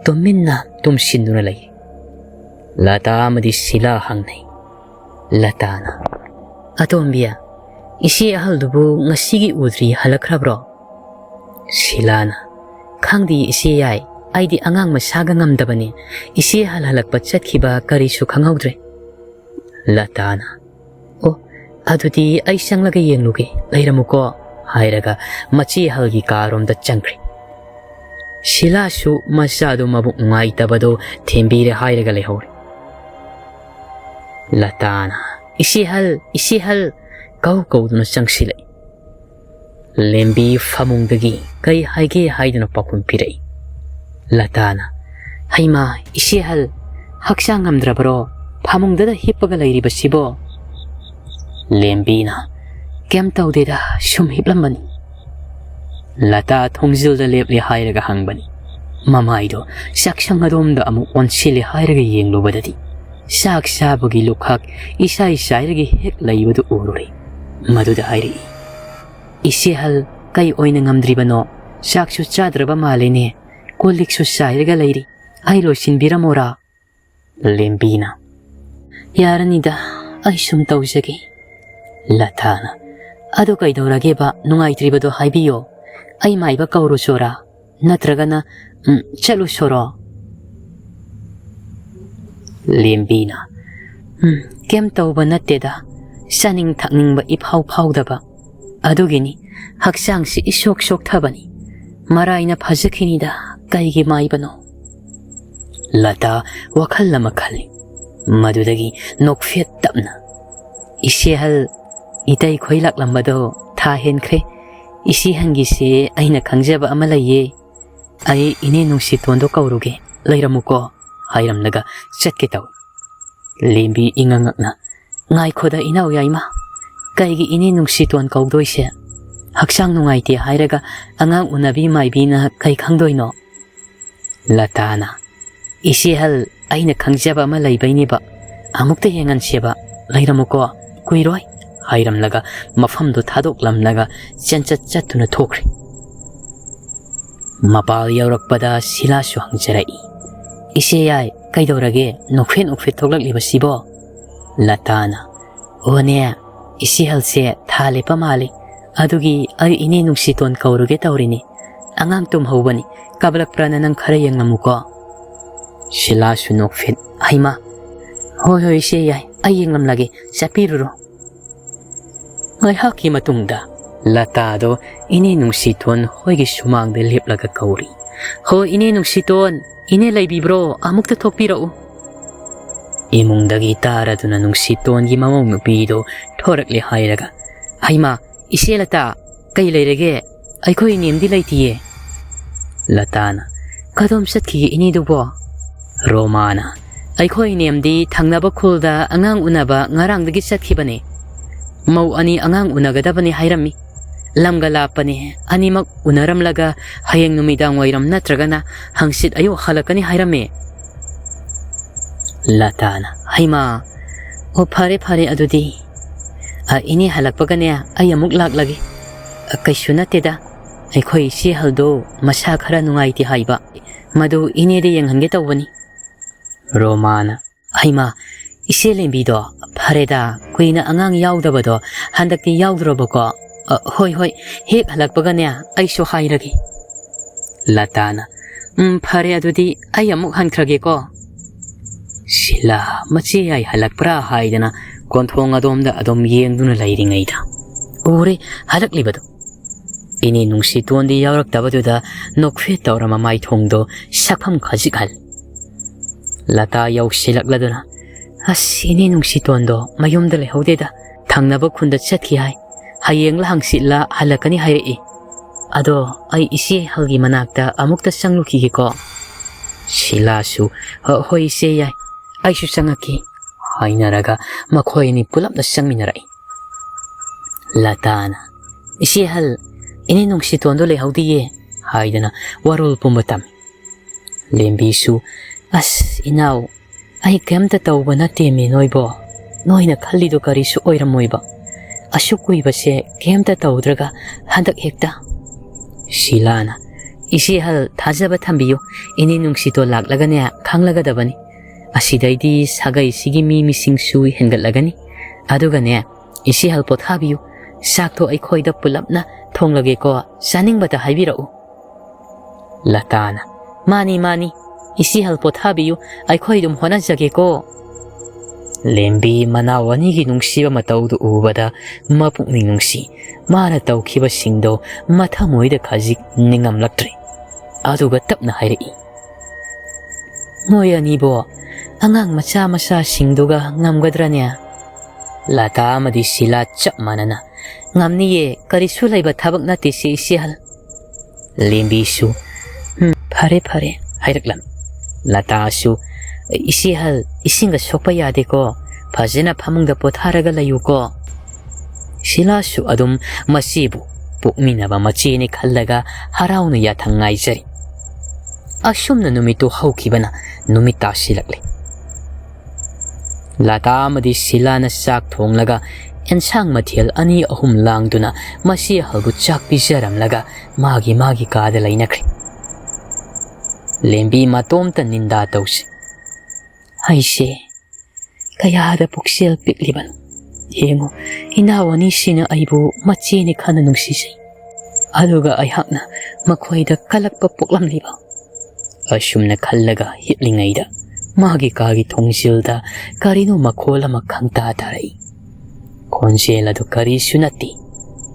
ꯇꯨꯃꯤꯟꯅ ꯇꯨꯝꯁꯤꯟꯗꯨꯅ ꯂꯩ. ꯂꯇꯥ ꯑꯃꯗꯤ ꯁꯤꯂꯥ ꯍꯪꯅꯩ. ꯂꯇꯥꯅ ꯑꯇꯣꯝꯕꯤꯌꯥ, ꯏꯆꯦ ꯑꯍꯜꯗꯨꯕꯨ ꯉꯁꯤꯒꯤ ꯎꯗ꯭ꯔꯤ ꯍꯜꯂꯛꯈ꯭ꯔꯕ꯭ꯔꯣ? ꯁꯤꯂꯥꯅ ꯈꯪꯗꯦ ꯏꯆꯦ ꯌꯥꯏ. ꯑꯩꯗꯤ ꯑꯉꯥꯡ ꯃꯁꯥꯒ ꯉꯝꯗꯕꯅꯤ. ꯏꯆꯦ ꯍꯜꯂꯛꯄ ꯆꯠꯈꯤꯕ ꯀꯔꯤꯁꯨ ꯈꯪꯍꯧꯗ꯭ꯔꯦ. ꯂꯇꯥꯅ ꯑꯣ ꯑꯗꯨꯗꯤ ꯑꯩ ꯆꯪꯂꯒ ꯌꯦꯡꯂꯨꯒꯦ ꯂꯩꯔꯝꯃꯨꯀꯣ ꯍꯥꯏꯔꯒ ꯃꯆꯦ ꯍꯜꯒꯤ ꯀꯥꯔꯣꯝꯗ ꯆꯪꯈ꯭ꯔꯤ. ꯁꯤꯂꯥꯁꯨ ꯃꯆꯥꯗꯨ ꯃꯕꯨꯛ ꯅꯨꯡꯉꯥꯏꯇꯕꯗꯣ ꯊꯦꯝꯕꯤꯔꯦ ꯍꯥꯏꯔꯒ ꯂꯩꯍꯧꯔꯤ. ꯂꯇꯥꯅ ꯏꯆꯦ ꯍꯜ ꯀꯧꯗꯨꯅ ꯆꯪꯁꯤꯜꯂꯛꯏ. ꯂꯦꯝꯕꯤ ꯐꯃꯨꯡꯗꯒꯤ ꯀꯩ ꯍꯥꯏꯒꯦ ꯍꯥꯏꯗꯨꯅ ꯄꯥꯎꯈꯨꯝ ꯄꯤꯔꯛꯏ. ꯂꯇꯥꯅ ꯍꯩꯃꯥ ꯏꯆꯦ ꯍꯜ, ꯍꯛꯆꯥꯡ ꯉꯝꯗ꯭ꯔꯕꯔꯣ? ꯐꯃꯨꯡꯗ ꯍꯤꯞꯄꯒ ꯂꯩꯔꯤꯕꯁꯤꯕꯣ? ꯂꯦꯝꯕꯤꯅ ꯀꯩꯝ ꯇꯧꯗꯦꯗ, ꯁꯨꯝ ꯍꯤꯞꯂꯝꯕꯅꯤ. ꯂꯇꯥ ꯊꯣꯡꯖꯤꯜꯗ ꯂꯦꯞꯂꯦ ꯍꯥꯏꯔꯒ ꯍꯪꯕꯅꯤ. ꯃꯃꯥꯏꯗꯣ ꯆꯥꯛꯁꯪ ꯑꯗꯣꯝꯗ ꯑꯃꯨꯛ ꯑꯣꯟꯁꯤꯜꯂꯦ ꯍꯥꯏꯔꯒ ꯌꯦꯡꯂꯨꯕꯗꯗꯤ ꯆꯥꯛ ꯆꯥꯕꯒꯤ ꯂꯨꯈꯥꯛ ꯏꯁꯥꯏꯔꯒ ꯍꯦꯛ ꯂꯩꯕꯗꯨ ꯎꯔꯨꯔꯦ. ꯃꯗꯨꯗ ꯍꯥꯏꯔꯛꯏ, ꯏꯆꯦ ꯍꯜ ꯀꯩ ꯑꯣꯏꯅ ꯉꯝꯗ꯭ꯔꯤꯕꯅꯣ? ꯆꯥꯛꯁꯨ ꯆꯥꯗ꯭ꯔꯕ ꯃꯥꯜꯂꯦꯅꯦ. ꯀꯣꯜ ꯂꯤꯛꯁꯨ ꯆꯥꯏꯔꯒ ꯂꯩꯔꯤ. ꯑꯩ ꯂꯣꯏꯁꯤꯟꯕꯤꯔꯝꯃꯣꯔꯥ? ꯂꯦꯝꯕꯤꯅ ꯌꯥꯔꯅꯤꯗ, ꯑꯩ ꯁꯨꯝ ꯇꯧꯖꯒꯦ. ꯂꯇꯥꯅ ꯑꯗꯨ ꯀꯩꯗꯧꯔꯒꯦꯕ? ꯅꯨꯡꯉꯥꯏꯇ꯭ꯔꯤꯕꯗꯣ ꯍꯥꯏꯕꯤꯌꯣ. ꯑꯩ ꯃꯥꯏꯕ ꯀꯧꯔꯨꯁꯣꯔꯥ? ꯅꯠꯇ꯭ꯔꯒꯅ ꯆꯠꯂꯨꯁꯣꯔꯣ? ꯂꯦꯝꯕꯤꯅ ꯀꯩꯝ ꯇꯧꯕ ꯅꯠꯇꯦꯗ. ꯆꯥꯅꯤꯡ ꯊꯛꯅꯤꯡꯕ ꯏꯐꯥꯎ ꯐꯥꯎꯗꯕ. ꯑꯗꯨꯒꯤꯅꯤ. ꯍꯛꯆꯥꯡꯁꯤ ꯏꯁꯣꯛ ꯁꯣꯛꯊꯕꯅꯤ. ꯃꯔꯥꯏꯅ ꯐꯖꯈꯤꯅꯤꯗ. ꯀꯩꯒꯤ ꯃꯥꯏꯕꯅꯣ? ꯂꯇꯥ ꯋꯥꯈꯜ ꯑꯃ ꯈꯜꯂꯤ. ꯃꯗꯨꯗꯒꯤ ꯅꯣꯛꯐꯦꯠ ꯇꯞꯅ ꯏꯆꯦ ꯍꯜ, ꯏꯇꯩ ꯈꯣꯏ ꯂꯥꯛꯂꯝꯕꯗꯣ ꯊꯥ ꯍꯦꯟꯈ꯭ꯔꯦ. isi hangisi aina kangjaba ama laiye. Ai ine nungsitondo kauruge lairamuko hairamnaga chatke taw. Lembi ingangakna ngai khoda inaw yaima. Kaigi ine nungsiton kaugdoise. Haksang nungaiti hairaga angang unabi maibina kai khangdoino. Latana isi hal aina kangjaba ama laibainiba. Amukta yengan siaba lairamuko kuiroi hairamnaga mafamdo thadoklamnaga chanchat chatuna thokri. Mapal yaurakpada silasu hangjarai. Ise yai kaidorage nokfet thoklakliba sibo. Latana one isi halse thale pamali adugi ai ine nungsiton kauruge taurini. Angang tumhaubani kabalak prana nang khara yengamuko. Silasu nokfet haima. Hoi ise yai ai yengamlage sapiruro. Ngai haki matungda Latado ine nungsiton hoigi sumangda leplaga kauri. Ho ine nungsiton ine laibibro amukta thokpirau. Imungdagi taraduna nungsiton gi mamong nupido thorakle hairaga. Haima ise lata kai leirege aikhoi nemdi laitiye. Latana kadom satki ini dubo. Romana aikhoi nemdi thangnaba khulda angang unaba ngarangdagi satkibane. Mau ani angang unagadabani hairami. Lamga lapani animak unaramlaga hayeng numidang wairam natragana hangsit ayo halakani hairami. Latana haima o phare adudi. Ini halakpagane ay amuk laklagi. Kaisu nateda aikhoi si haldo masa khara nungaiti haiba. Madu inede yenghange tawbani. Romana haima ise lembido phareda kuina angang yaudabado handakti yaudrobako. Hoi hek halakpagane aisu hairagi. Latana phare adudi ay amuk hankrage ko. Sila machi ay halakpra haidana konthong adomda adom yengduna lairingaida. Ure halaklibado. Ini nungsitondi yauraktabaduda nokfe tawrama mai thongdo sakpham khajikal. Lata yausilakladuna ini nungsitondo mayumda lehodeda thangnaba khunda chatki hai. Hayeng la hangsitla halakani hairei. Ado ai isi halgi manakta amukta sangluki ko. Silasu hoi ise yai aisu sangaki. Hainaraga makhoi ni pulapna sangminarai. Latana isi hal ini nungsitondo lehodiye haidana warul pumatam. Lembisu inaw ai kemta tawba natte me noibo. Noina khallido karisu oiramoiba. Asukkuibase kemta tawdraga handak hekta. Silana isi hal thajaba thambiyo ini nungsito laklagane khanglagadabani. Asidaidi sagai sigi misingsu hengatlagani. Adugane isi hal pothabiyo sakto aikhoida pulapna thonglage ko saningbata haibirau. Latana mani isi hal pothabiyo aikhoidum honajage ko. Lembi manawanigi nungsiba matawdu ubada mapukning nungsi mana thokhiba singdo mathamoida khajik ningamlaktri. Aduga tapna hairei. Moi anibo angang macha singduga ngamgadrane. Lata amadi sila chap manana ngamniye karisu laiba thabak nate se isi hal. Lembi su phare hairaklam. Lata su isi hal isinga sokpa yade ko phajena phamungda potharaga layu ko. Silasu adum masibu pukminaba machini khallaga harauna yathangai jari. Asumna numitu haukibana numita silakle. Lata amadi silana sak thonglaga ensang mathel ani ahum langduna masi halbu chak pijaramlaga magi kada lainakri. Lembi matomta ninda tawsi. Haise kayada puksel pikliban. Yengo inawani sina aibu machini khana nungsisay. Aduga ayhakna makhoida kalakpa puklamliba. Asumna khallaga hiplingaida magi kagi thongsilda karino makhola makhangta tarai. Konjela do kari sunati.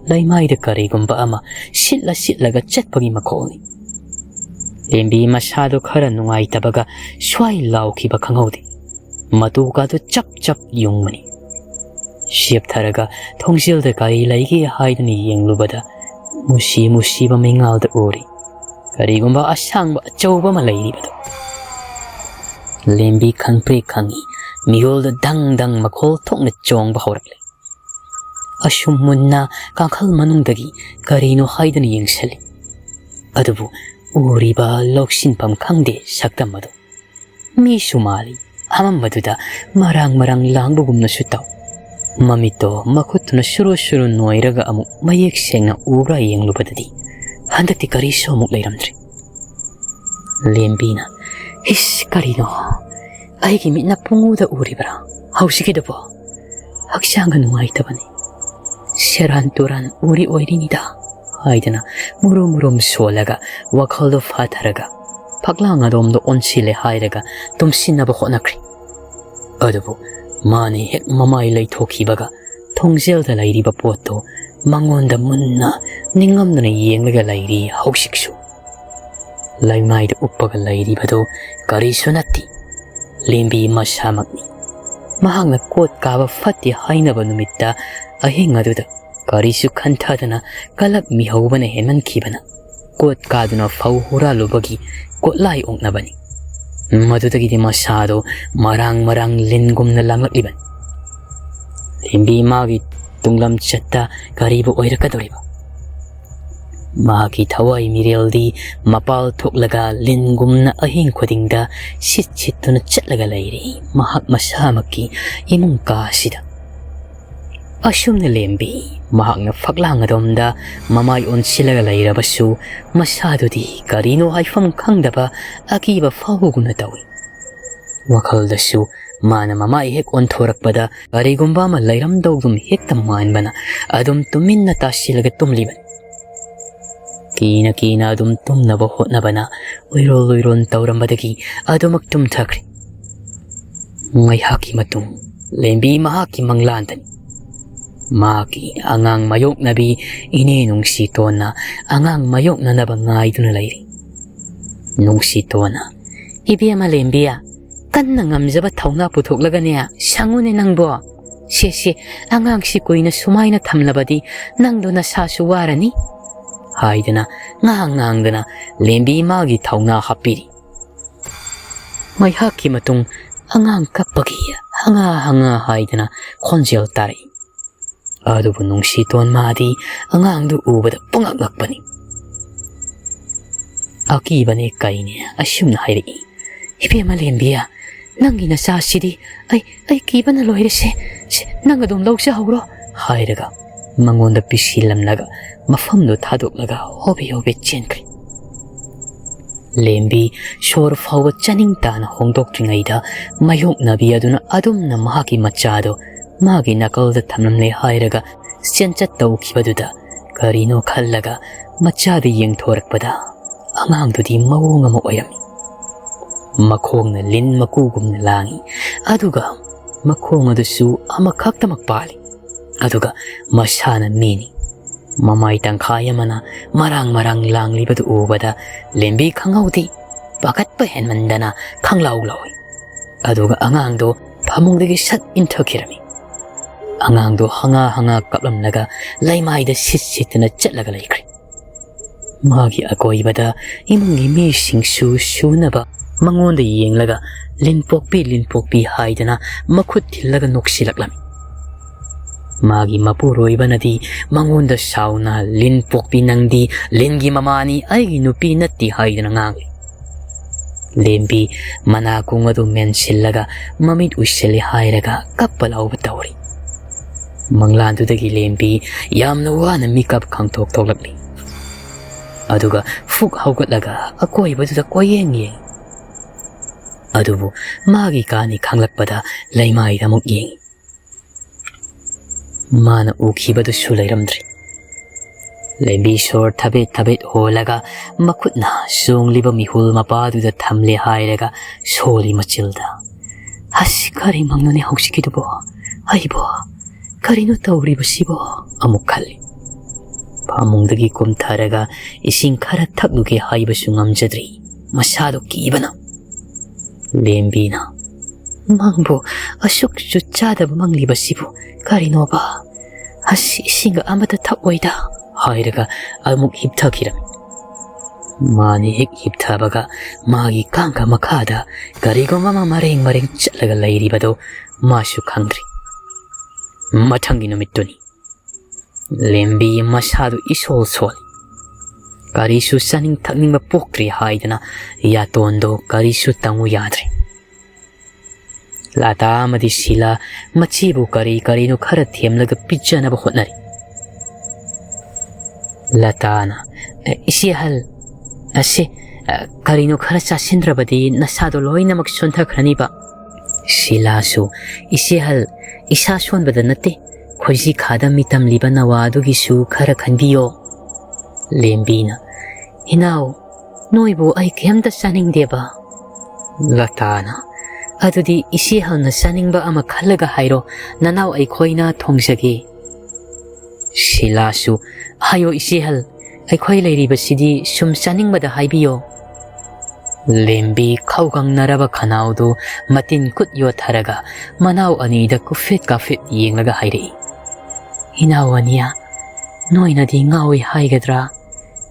Laimaida kari gumba ama sitlaga chatpagi makhoni. Lembi masado khara nungai tabaga swai laukiba khangaude. Matuka do chap yungmani. Ship tharaga thongsilda kari laigi haidani yenglubada musi musiba mengalda uri karigumba asangba achauba ma leiribado lembi khangpre khangi mihol dang dang makhol thokna chongba horakle ashum munna kakhal manungdagi karino haidana yengsali adubu uriba loksin pam khangde saktamado mi sumali amam maduda marang langbugumna sutaw mamito makhutna shuru noiraga amu mayek sengna ubra yenglubadadi handakti kariso amuk leiramdri lembina his karino aigi mitna punguda uribra hausikidabo haksanga nuaitabani seran turan uri oirinida haidana murum solaga wakhaldo fatharaga phaklang adomdo onsile hairaga tumsinaba hotnakri adubu mani hek mamai lei thokhibaga thongjelda leiriba potto mangonda munna ningamdana yenglaga leiri hausiksu laimaida uppaga leiribado karisu natti lembi masamakni mahangna kot kaba fatti hainaba numitta ahing aduda karisu khanthadana kalak mihawbana heman khibana kot kaduna fau huralubagi KOTLAI ongnabani madudagi masado marang lingumna langlakliban lembi magi tunglam chatta karibu oirakadoriba magi thawai mireldi mapal thoklaga lingumna ahing khodingda sitchituna chatlaga leiri mahak masamaki imung kasida ashumna lembi mahakna faklang adomda mamai onsilaga leirabasu masadudi karino haifam khangdaba akiba fawuguna tawi wakhaldasu mana mamai hek onthorakpada karigumba ma leiramdogdum hekta manbana adum tuminna tasilaga tumliban kina adum tumnaba hotnabana oiron taurambadagi adumak tumthakri ngai haki matung lembi mahaki manglandani maki angang mayok nabi ine nungsitona angang mayok na nabangaiduna leiri nungsitona ibiyama lembia kanna ngamjaba thawna puthoklagania sangune nangbo se angang si koina sumaina thamlabadi nangdo na sasu warani haidana ngangdana lembi magi thawna hapiri mai haki matung angang kapagi hanga haidana khonjel tari adubu nungsiton madi angangdu ubada pungakmakpani akibane kaine ashumna hairi ibema lembia nangi nasa sidi ai kibana loirese nanga dom lawsa hawro hairaga mangonda pisilamnaga mafamdo thadoklaga hobe chenkri lembi shor fawa chaning tana hongdoktringaida mayok nabi aduna adumna mahaki machado magi nakalda thamnamne hairaga senchat tawkhibaduda karino khallaga machada yengthorakpada angangdudi mawong ama oyami makhongna lin makugumna langi aduga makhong adusu amakhaktamak pali aduga masana mini mamai tangkhayamana marang langlibadu ubada lembi khangaudi pakatpa henmandana khanglaulawi aduga angangdo phamungdagi sat inthakirami angangdo hanga kaplamnaga laimaida sitna chatlaga laikri magi akoibada imungi mi singsu sunaba mangonda yenglaga linpokpi haidana makhut thillaga noksilaklami magi mapuroibanadi mangonda sauna linpokpi nangdi lingi mamani aigi nupi natti haidana ngangi lembi manakung adu mensillaga mamit useli hairaga kappalauba tawri manglandudagi lembi yamna wana mikap khangthok thoklakli aduga fuk haugatlaga akoibaduda koyeng adubu magi kani khanglakpada laimaida muk yeng mana ukhibadu sulairamdri lembi shor thabet holaga makhutna songliba mihul mapaduda thamle hairaga soli machilda hasikari mangnone hausikidubo aibo karino tawribasibo amuk khalli phamungdagi kumtharaga ising khara thakluge haibasu ngamjadri masado kibana lembina mangbo asuk chuchada manglibasibo karinoba hasi singa amata thakoida hairaga amuk hipthakiram. Mani hek hipthabaga magi kangka makada karigoma mareng chatlaga lairibado masu khangdri. Mathangi numittuni lembi masadu isol sol karisu saning thakningba pokri haidana yatondo karisu tangu yadre. Lata amadi sila machibu karino khara themlaga pijjanaba hotnari. Latana isihal ase karino khara chasindrabadi nasado loinamak sonthakraniba. Silasu isihal isa sonbada nate khoisi khada mitam liba nawadugisu khara khanbiyo. Lembina hinao noibu ai kemta saningdeba. Latana adudi isihal na saningba ama khalaga hairo nanao ai khoina thongjage. Silasu hayo isihal ai khoi leiribasidi sum saningbada haibiyo. Lembi khaugang naraba khanaudu matin kut yo tharaga manau anida kufet yenglaga hairi. Hinao ania noina di ngawi haigadra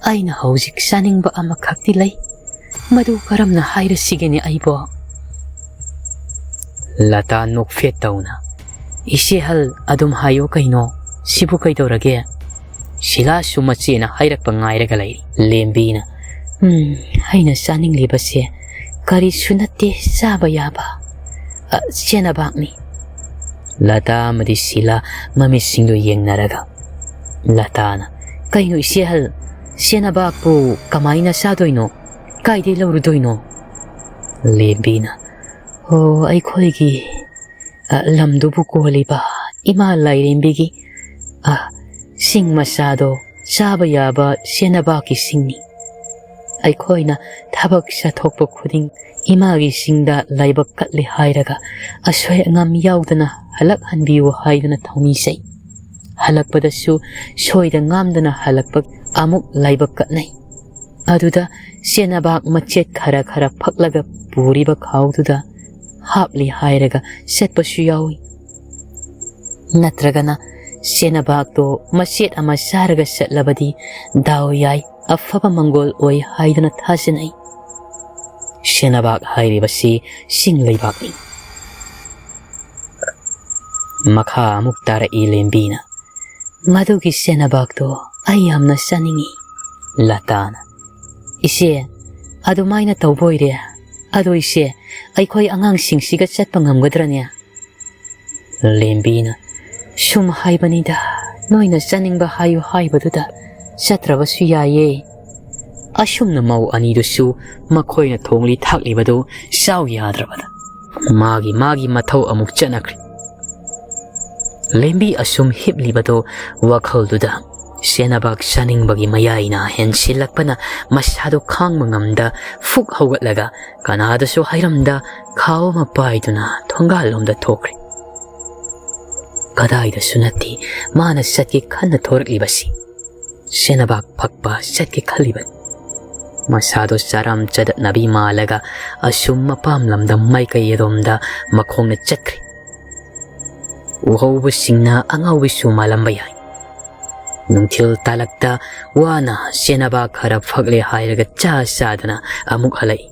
aina haujik saningba ama khakti lai madu karamna haira sigeni aibo. Lata nokfet tauna isihal adum hayo kaino sibu kaidorage. Silasu machina hairakpa ngairaga lairi. Lembina haina saninglibase kari sunate saba yaba senabakni. Lata amadi sila mamisingdo yengnaraga. Latana kaino isihal senabakpu kamaina sadoino kaide laurudoino. Lembina aikhoigi lamdubu koliba ima lairembigi sing masado saba yaba senabaki singni. Aikhoina thabak sathokpa khuding imagi singda laibak katli hairaga asoi ngam yaudana halak hanbiu haidana thoni sei. Halakpadasu soida ngamdana halakpak amuk laibak katnai. Aduda senabak machet khara phaklaga puriba khaududa hapli hairaga setpasu yawi. Natragana senabak to machet ama saraga setlabadi daw yai afaba mangol oi haidana thasinai. Senabak hairibasi singlaibakni. Makha amuk tara ilembina madugi senabak to ayamna saningi. Latana ise adumaina tawboire adu ise aikhoi angang singsiga chatpa ngamgadranya. Lembina sum haibanida noina saningba hayu haibaduda chatrabasu yaye. Asumna mau anidusu makhoina thongli thaklibadu saw yadrabada magi mathau amuk chanakri. Lembi asum hiplibado wakhalduda senabak saningbagi mayaina hensilakpana masado khangma ngamda fuk haugatlaga kanadasu hairamda khawma paiduna thongalomda thokri. Kadaida sunati mana satki khanna thoraklibasi senabak phakpa satki khaliban. Masado saram chadat nabi malaga asum mapam lamda maika yedomda makhongna chatkri. Uhaubu singna angaubisu malambayai. Nungtil talakta wana senabak harap phakle hairaga cha sadana amuk halai.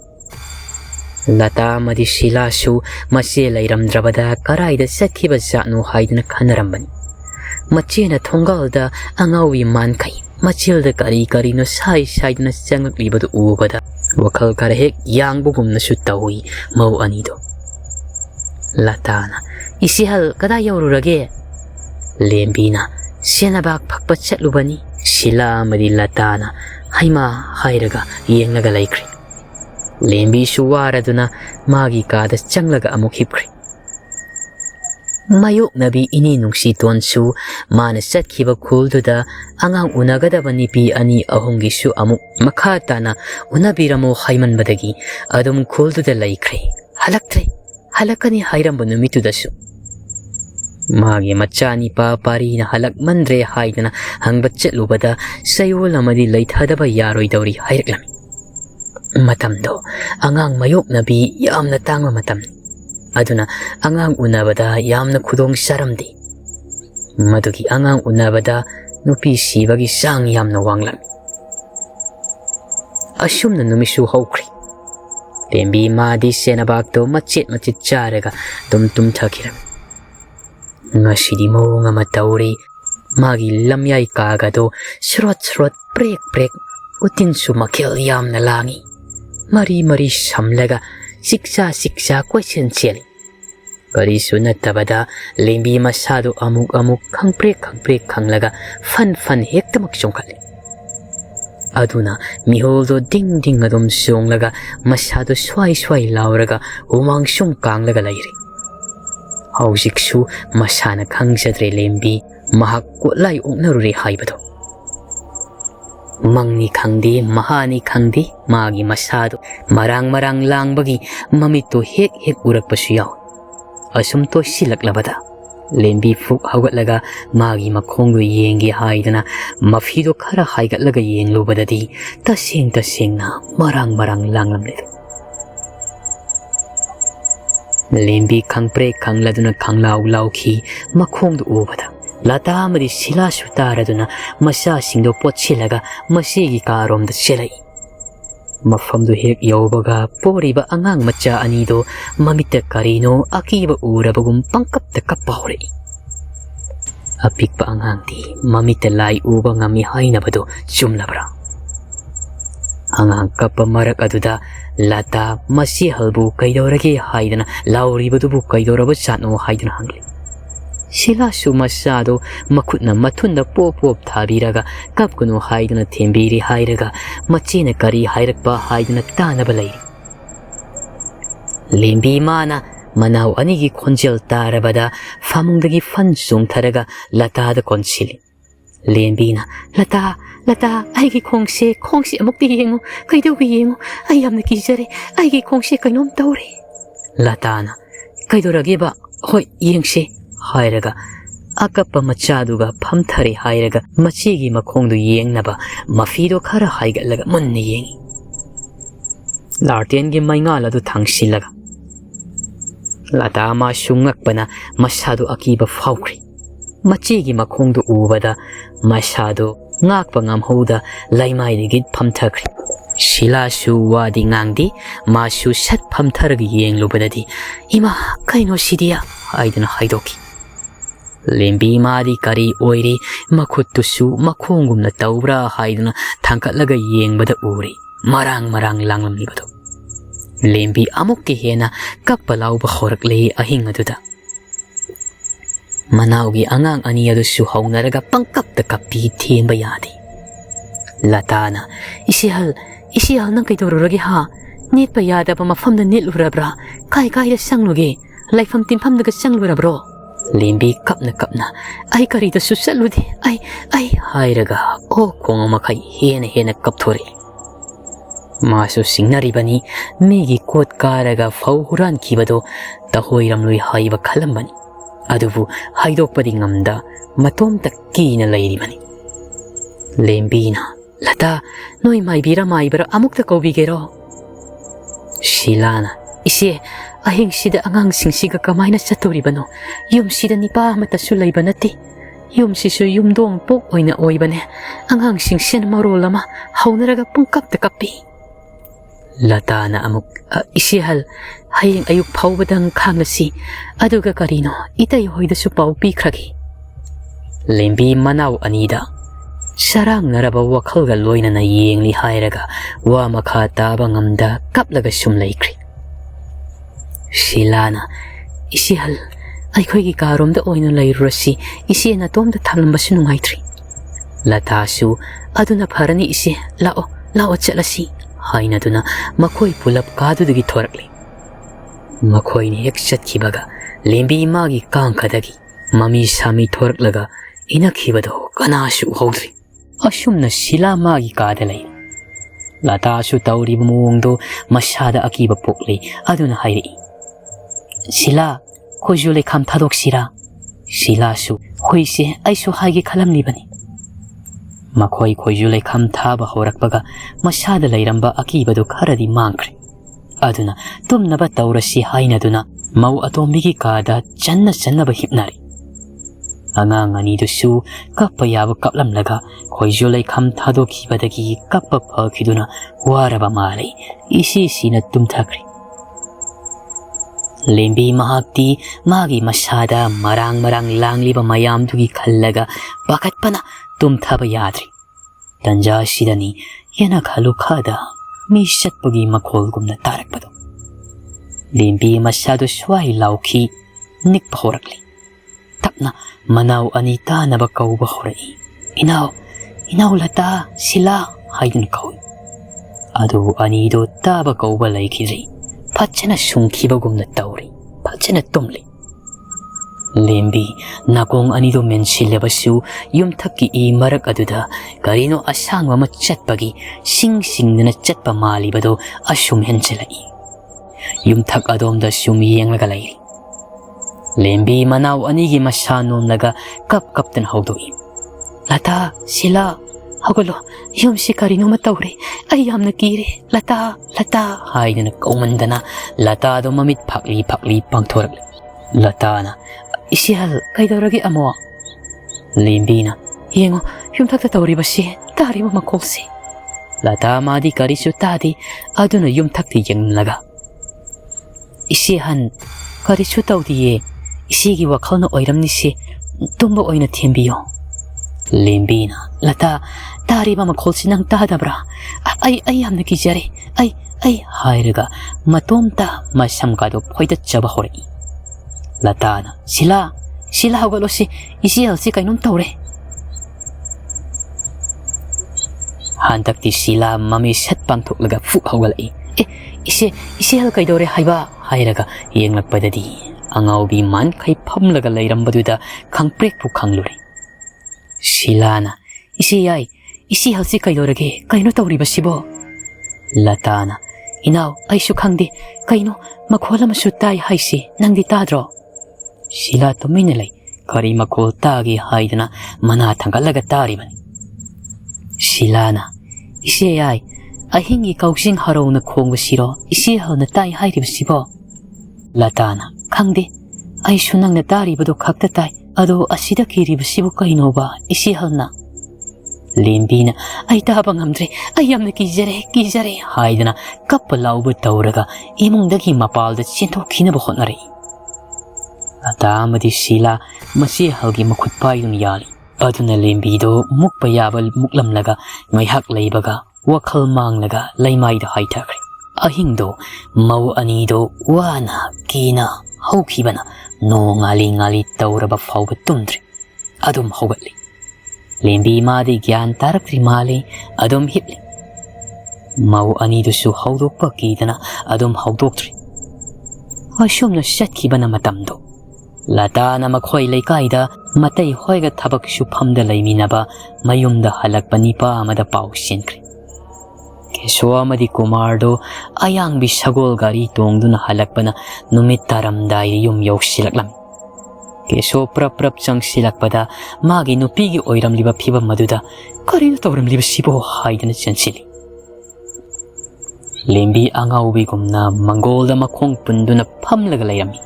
Lata amadi silasu mase lairamdrabada karaida sakhiba zatnu haidana khanarambani. Machena thongalda angawi mankai machilda kari no saidana changaklibadu ubada wakhal kara hek yangbugumna su tawi mau anido. Latana isihal kada yaururage. Lembina senabak phakpa chatlubani. Sila amadi latana haima hairaga yenglaga laikri. Lembi su waraduna magi kada changlaga amuk hipkri. Mayok nabi ini nungsi tonsu mana satkhiba khulduda angang unagadaba nipi ani ahongi su amuk makhatana unabiramo haimanbadagi adum khulduda laikri. Halakani hairamba numitudasu magi machani pa parina halak mandre haidana hangbat chatlubada sayol amadi laithadaba yaroidawri hairaklami. Matamdo angang mayok nabi yamna tangma matam. Aduna angang unabada yamna khudong saramdi. Madugi angang unabada nupi sibagi sang yamna wanglami. Asumna numisu hokri. Lembi madi senabakto machet charaga tum thakirami. Ngasidi mo nga matawri magi lamyay kagado srot prek utin sumakil yamna langi. Mari samlaga siksa question cheli. Karisu natabada lembi masado amuk prek kanglaga fan hekta maksongkali. Aduna miholdo ding adum songlaga masado swai lauraga umang song kanglaga lairi. Hausiksu masana khangsadre lembi mahak KOTLAI oknaruri haibado. Mangni khangdi mahani khangdi magi masado marang langbagi mamito hek urakpasu yaw. Asumto silaklabada lembi fuk haugatlaga magi makhongdu yengi haidana mafido khara haigatlaga yenglubadadi tasengna marang langlamledu. Lembi khangladuna khanglau makhongdu ubada. Lata amadi sila sutaraduna masa singdo potchilaga masigi karomda selai. Mafamdu hek yaubaga poriba angang macha anido mamita karino akiba urabagum pangkapta kapahore. Apikpa angang di mamita lai uba ngami hainabado jumlabra. Angang kapamarak aduda lata masihalbu kaidorage haidana lauribadubu kaidoraba satno haidana hangli. Sila sumasado makutna matunda pop thabiraga kapkuno haidana thembiri hairaga machina kari hairakpa haidana tanabalai. Lembi mana manau anigi khonjel tarabada famungdagi fan sungtharaga latada konsili. Lembi na lata aigi khongse amukti yengo kaidogi yengo ayamna kijare aigi khongse kainom tawre. Latana kaidorageba hoi yengse hairaga akappa machaduga phamthari hairaga machigi makhongdu yengnaba mafido khara haigatlaga munni yengi. Larten gi maingal adu thangsilaga lata ma sungakpana masadu akiba faukri. Machigi makhongdu ubada masado ngakpa ngamhoda laimaidigi phamthakri. Sila su wadi ngangdi masu sat phamtharagi yenglubadadi ima kaino sidia aidana haidoki. Lembi madi kari oiri makhutusu makhongumna tawra haidana thangkatlaga yengbada uri marang langlamlibado. Lembi amukki hena kapalauba horakle ahingaduda. Manaugi angang aniyadusu haunaraga pangkapta kapi themba yadi. Latana isihal nang kaidoruragi ha nitpa yadaba mafamda nitlurabra kai sangluge laifam timfamdaga sanglurabro. Lembi kapna ai karida susaludi ai hairaga o kongomakai hena kapthori. Masu singnaribani megi kot karaga fauhuran kibado tahoiramlui haiba khalambani. Adubu haidokpadi ngamda matom takkina lairibani. Lembina lata noi maibira amukta kaubigero. Silana ise ahing sida angang singsiga kamaina saturibano yum sida nipa matasu laibanati yum sisu yum dong pok oina oibane angang singsen marolama haunaraga pungkapta kapi. Latana amuk isihal hayeng ayuk paubadang khanglasi aduga karino itay hoidasu pau pikragi. Lembi manau anida sarang naraba wakhalga loina na yengli hairaga wa makha taba ngamda kaplaga sumlaikri. Silana isihal aikhoigi karomda oina lairurasi isi na tomda thamlambasu nungaitri. Latasu aduna pharani isi lao chalasi hainaduna makhoi pulap kadudagi thorakli. Makhoi ni hek chatkibaga lembi magi kangkadagi mami sami thoraklaga inakhibado kanasu howdri. Asumna sila magi kadalai. Latasu tauriba muwongdo masada akiba pokli aduna hairi. Sila khojule kham thadoksira. Sila su hoise aisu haigi khalamlibani. Makhoi khojule kham thaba horakpaga masada lairamba akibado kharadi mangkri. Aduna tumnaba taurasi hainaduna mau atombigi kada channa hipnari. Angang anidusu kappa yaba kaplamlaga khoijo leikham thadokhibadagi kappa phakhiduna waraba malai isi sina tumthakri. Lembi mahakti magi masada marang langliba mayamdugi khallaga pakatpana tumthaba yadri. Tanja sidani yana khalu khada mi satpagi makolgumna tarakpado. Lembi masado swai lauki nikpa horakli. Tapna manaw anita naba kauba horai. Inaw lata sila haidun kawi. Adu anido taba kauba laikidri. Pachana sungkibagumna tauri. Pachana tumli. Lembi nakong anido mensilabasu yumthaki I marak aduda karino asangwa machatpagi sing na chatpa malibado asum henselai. Yumthak adomda sum yenglaga lairi. Lembi manaw anigi masanom naga kaptan hawdoi. Lata sila hagolo yumsi karino matawre ayam na kire lata haiduna kaumandana lata do mamit pakli pangthorak. Lata na isihal kaidoragi amo. Lembi na yengo yumthak tawri basi tari mo makolsi. Lata madi karisu tadi aduna yumthak ti yenglaga. Isihan karisu tawdiye isigi wakhalna oiramnisi tumba oina thembiyo. Lembi na lata tari ba makholsi nang tadabra ay yamna kijare ay hairaga matomta masamkado phoida chaba hore. Lata na sila hawalosi isi halsi kainom tawre. Hantakti sila mami set pangthoklaga fu hawalai. Isi hal kaidore haiba hairaga yenglakpadadi angaubi man kai phamlaga leirambaduda khangprek pu khangluri. Silana isi halsi kaidorage kaino tawribasibo. Latana inaw aisu khangde kaino makholamasu tai haisi nangdi tadro. Sila tuminalai kari makhol tagi haidana mana thangalaga taribani. Silana isi ahingi kausing harona khongbasiro isi halna tai hairibasibo. Latana khangde aisu nangna taribado khakta tai ado asida kiribasibo kainoba isi halna. Lembina ay taba ngamdre ayamna kijare haidana kappa lauba tawraga imungdagi mapalda chenthokhinaba hotnari. Lata amadi sila masi halgi makhutpaidun yali. Aduna lembido mukpa yaba muklamlaga ngaihak leibaga wakhal manglaga laimaida haithakri. Ahingdo mau anido wana kina haukhibana no ngali tawraba fawba tumdri. Adum hawgatli. Lembi madi gyan tarakri mali adum hipli. Mau anidusu hawdokpa kidana adum hawdoktri. Asumna shatkibana matamdo. Lata na makhoi leikaida matai hoiga thabak shuphamda leiminaba mayumda halakpani pa amada pau sinkri. Keso amadi kumardo ayang bisagol gari tongduna halakpana numit taramdai yum yausilaklam. Keso prap chang silakpada magi nupigi oiramliba phiba maduda karino tawramliba sibo haidana chansili. Lembi angaubi gumna mangolda makhong punduna phamlaga leirami.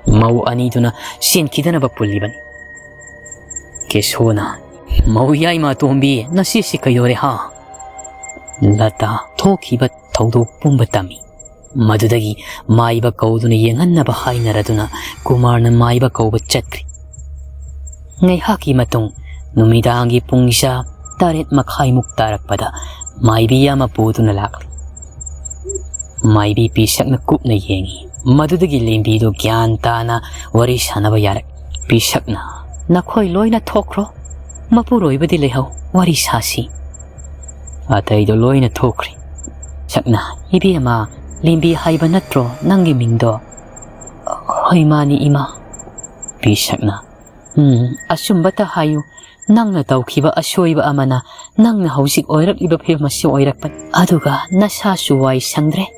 Mau aniduna senkidanaba pullibani. Kesona mau yai ma tombi nasisi kaidore ha. Lata thokhiba thawdo pumba tami. Madudagi maiba kauduna yengannaba hainaraduna kumarna maiba kauba chatkri. Ngai haki matung numidangi pungisa taret makhai muktarakpada maibi yama puduna lakli. Maibi pisakna kupna yengi. Madudagi lembido gyan tana wari sanaba yarak. Pisakna nakhoi loina thokro mapuroibadi lehau wari sasi. Ataido loina thokri. Sakna ibi ama lembi haiba natro nangi mingdo. Hoimani ima. Pisakna asumbata hayu nangna tawkhiba asoiba amana nangna hausik oirak iba phemasi oirakpan aduga nasa suwai sangdre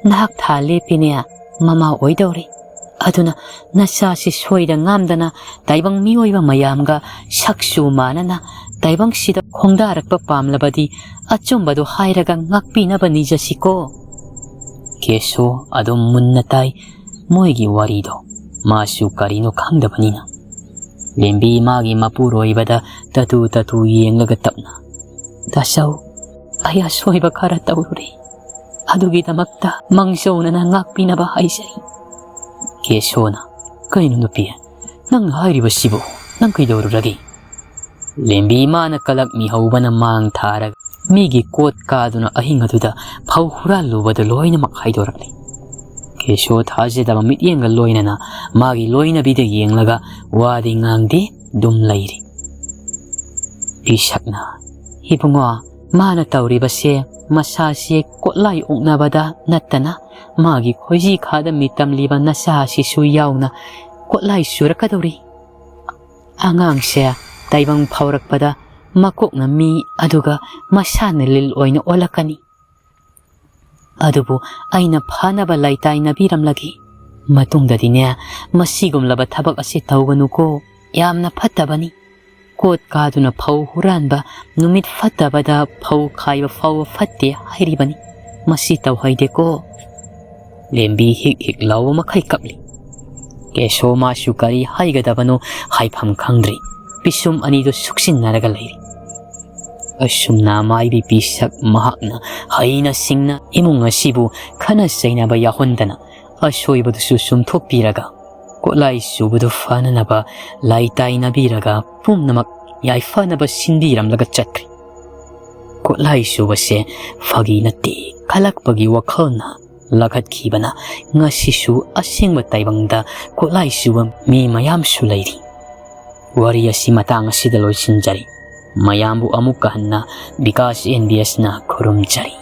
nahak thale pinia mama oidori aduna nasa si soida ngamdana taibang miyoiba mayamga saksu manana taibang sida khongdarakpa pamlabadi achumbado hairaga ngakpinaba nijasiko. Keso adum munnatai moigi warido masu karino khangdabanina. Lembi magi mapuroibada tatu yenglaga tapna. Dasaw, ay asoiba kara taururi. Adugidamakta mangsaw na nangakpinaba haisay. Kesona, kaino nupi, nang hairiba sibo, nang kaidoruragi. Lembi mana kalak mihauba na mang tarag. Migi kot kaduna ahingatuda pauhuralubada loina makaidorakli. Kesho thajeda mamit yenga loina na magi loina bida yenglaga wadi ngangdi dum lairi. Bisakna, hibunga mana tauribase masasi kotlai uknabada natana magi khoji khada mitam liba nasasi suyauna kotlai surakadori. Angang se taibang paurakpada makok na mi aduga masana lil oina olakani. Adubu aina phanaba laitay na biram lagi. Matungda dinya masigom laba tabak asi tawganu ko yamna phatabani. Kot kaduna pau huranba numit phatabada pau khaiba pau phatte hairibani. Masitaw haide ko. Lembi hik lawa makai kapli. Kesho masukari haigadabano haipam kangdri. Pisum anido suksin naraga lairi. Asumna maibi pisak mahakna haina singna imunga sibu kana sainaba yahondana asoibadu susum thokpiraga kotlai subudu fananaba laitai nabiraga pumnamak yaifanaba sindiramlaga chakri. Kotlai subase fagi nate kalakpagi wakhalna lakhatkibana ngasisu asengba taibangda kotlai suba mi mayam sulairi. Wari asi matang asida loisinjari. Mayambu amuk kahanna bikas NBS na kurumjari.